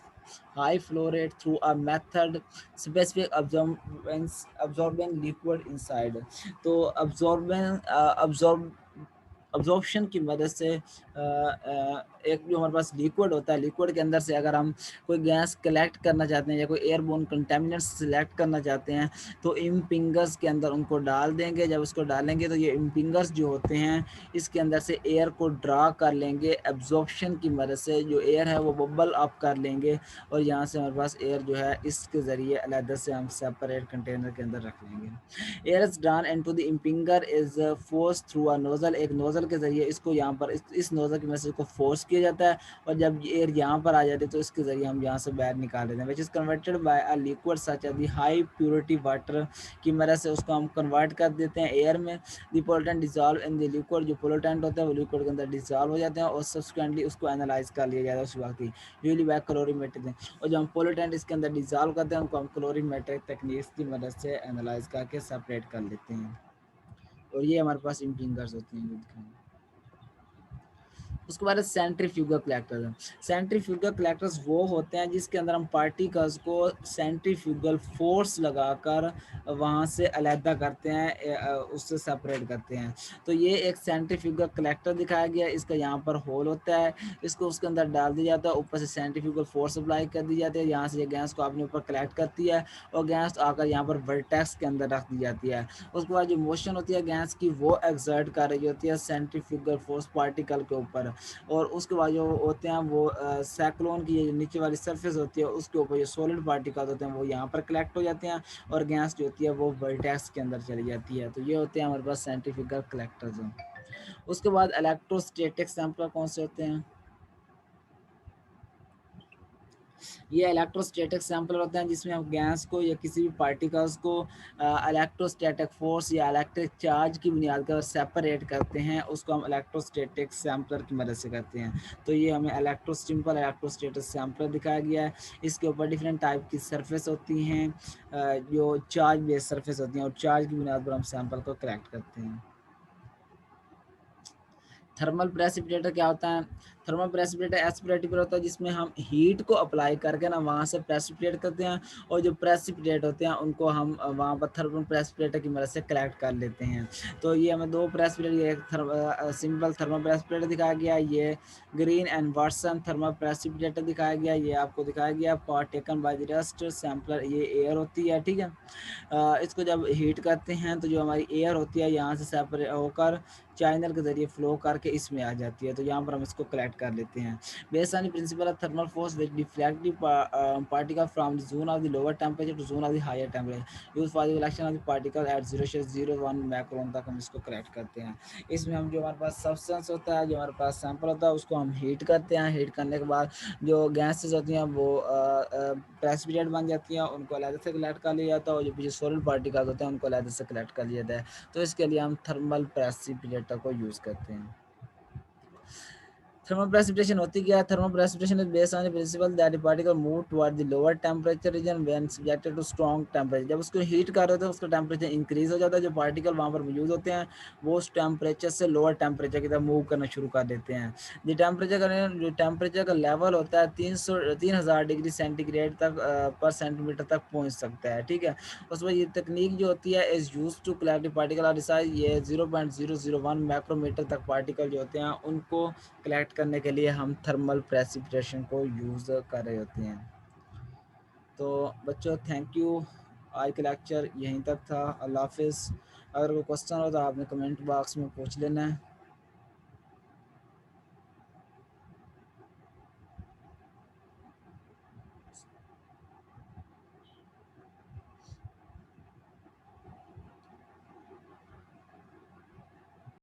high flow rate through a method specific absorbing liquid inside। तो अब्जॉर्प्शन की मदद से एक जो हमारे पास लिक्विड होता है, लिक्विड के अंदर से अगर हम कोई गैस कलेक्ट करना चाहते हैं या कोई एयरबोर्न कंटेमिनेंट्स सिलेक्ट करना चाहते हैं तो इम्पिंगर्स के अंदर उनको डाल देंगे। जब उसको डालेंगे तो ये इम्पिंगर्स जो होते हैं इसके अंदर से एयर को ड्रा कर लेंगे, एब्जॉर्प्शन की मदद से जो एयर है वो बबल अप कर लेंगे, और यहाँ से हमारे पास एयर जो है इसके ज़रिए अलग से हम सेपरेट कंटेनर के अंदर रख लेंगे। Air is drawn into the impinger is force through a nozzle. एक नोजल के ज़रिए इसको यहाँ पर इस नोजल की मदद से इसको फोर्स किया जाता है, और जब एयर यहाँ पर आ जाती है तो इसके ज़रिए हम यहाँ से बाहर निकाल देते हैं, which is converted by a liquid such as the high purity water की मदद से उसको हम कन्वर्ट कर देते हैं एयर में। The pollutant dissolve in the liquid. जो पोल्यूटेंट होता है वो लिक्विड के अंदर डिजॉल्व हो जाते हैं और सब्सिक्वेंटली उसको एनालाइज कर लिया जाता है उस वक्त ही यूजली बाय कैलोरीमेट्रिक। और जब हम पोल्यूटेंट इसके अंदर डिजॉल्व करते हैं उनको हम कैलोरीमेट्रिक तकनीक की मदद से एनालाइज करके सेपरेट कर लेते हैं। और ये हमारे पास इम्पिंगर्स होती हैं। उसके बाद सेंट्रीफ्यूगल कलेक्टर्स। सेंट्रीफ्यूगल कलेक्टर्स वो होते हैं जिसके अंदर हम पार्टिकल्स को सेंट्रीफ्यूगल फोर्स लगाकर वहाँ से अलहदा करते हैं, उससे सेपरेट करते हैं। तो ये एक सेंट्रीफ्यूगल कलेक्टर दिखाया गया, इसका यहाँ पर होल होता है, इसको उसके अंदर डाल दिया जाता है, ऊपर से सेंट्रीफ्यूगल फोर्स अप्लाई कर दी जाती है, यहाँ से ये गैस को अपने ऊपर कलेक्ट करती है और गैस आकर यहाँ पर वर्टेक्स के अंदर रख दी जाती है। उसके बाद जो मोशन होती है गैस की वो एक्सर्ट कर रही होती है सेंट्रीफ्यूगल फोर्स पार्टिकल के ऊपर, और उसके बाद जो होते हैं वो साइक्लोन की ये नीचे वाली सरफेस होती है उसके ऊपर जो सॉलिड पार्टिकल होते हैं वो यहाँ पर कलेक्ट हो जाते हैं, और गैस जो होती है वो वर्टेक्स के अंदर चली जाती है। तो ये होते हैं हमारे पास सेंट्रीफ्यूगल कलेक्टर्स। उसके बाद इलेक्ट्रोस्टैटिक सैंपलर कौन से होते हैं? ये इलेक्ट्रोस्टैटिक सैंपलर होते हैं जिसमें हम गैस को या किसी भी पार्टिकल्स को इलेक्ट्रोस्टैटिक फोर्स या इलेक्ट्रिक चार्ज की बुनियाद पर सेपरेट करते हैं, उसको हम इलेक्ट्रोस्टैटिक सैंपलर की मदद से करते हैं। तो ये हमें सिंपल इलेक्ट्रोस्टैटिक सैंपलर दिखाया गया है। इसके ऊपर डिफरेंट टाइप की सरफेस होती हैं जो चार्ज बेस्ड सरफेस होती हैं, और चार्ज की बुनियाद पर हम सैंपल को कलेक्ट करते हैं। थर्मल प्रेसिपिटेटर क्या होता है? थर्मल प्रेसिपिटेटर एस्पिरेटिव होता है जिसमें हम हीट को अप्लाई करके ना वहाँ से प्रेसिपिटेट करते हैं, और जो प्रेसिपिटेट होते हैं उनको हम वहाँ पर थर्मल प्रेसिपिटेटर की मदद से कलेक्ट कर लेते हैं। तो ये हमें दो प्रेसिपिटेटर, ये एक सिंपल थर्मल प्रेसिपिटेटर दिखाया गया, ये green and Watson thermal precipitator दिखाया गया, ये आपको दिखाया गया part taken by the rust sampler, ये एयर होती है, ठीक है। इसको जब हीट करते हैं तो जो हमारी एयर होती है यहाँ से सेपरेट होकर चाइनल के ज़रिए फ्लो करके इसमें आ जाती है, तो यहाँ पर हम इसको कलेक्ट कलेक्ट कर लेते हैं। Based on the principle of thermal force which deflect the particle from the zone of the lower temperature to zone of the higher temperature use for the collection of the particle at 0.01 micron तक हम इसको collect करते हैं। इसमें हम जो हमारे पास substance होता है, जो हमारे पास सैंपल होता है, उसको हम हीट करते हैं। हीट करने के बाद जो गैसेस होती हैं वो प्रेसिपिटेट बन जाती हैं, उनको अलग से कलेक्ट कर लिया जाता है, और जो पीछे सॉलिड पार्टिकल्स होते हैं उनको अलग से कलेक्ट कर लिया जाता है। तो इसके लिए हम थर्मल प्रेसिपिटेटर को यूज़ करते हैं। थर्मल प्रेसिपिटेशन होती क्या है? Thermal precipitation is based on the principle that the particle move toward the lower temperature region when subjected to strong temperature. जब उसको हीट कर रहे होते हैं उसका टेंपरेचर इंक्रीज हो जाता है, जो पार्टिकल वहाँ पर मौजूद होते हैं वो उस टेंपरेचर से लोअर टेंपरेचर की तरफ मूव करना शुरू कर देते हैं। जो टेंपरेचर का लेवल होता है 3000 डिग्री सेंटीग्रेड तक पर सेंटीमीटर तक पहुँच सकता है। ठीक है, उसमें ये तकनीक जो होती है is use to collect particle और साइज ये 0.001 माइक्रोमीटर तक पार्टिकल जो होते हैं उनको कलेक्ट करने के लिए हम थर्मल प्रेसिपिटेशन को यूज़ कर रहे होते हैं। तो बच्चों थैंक यू, आज का लेक्चर यहीं तक था। अल्लाह हाफिज़। अगर कोई क्वेश्चन हो तो आपने कमेंट बॉक्स में पूछ लेना है।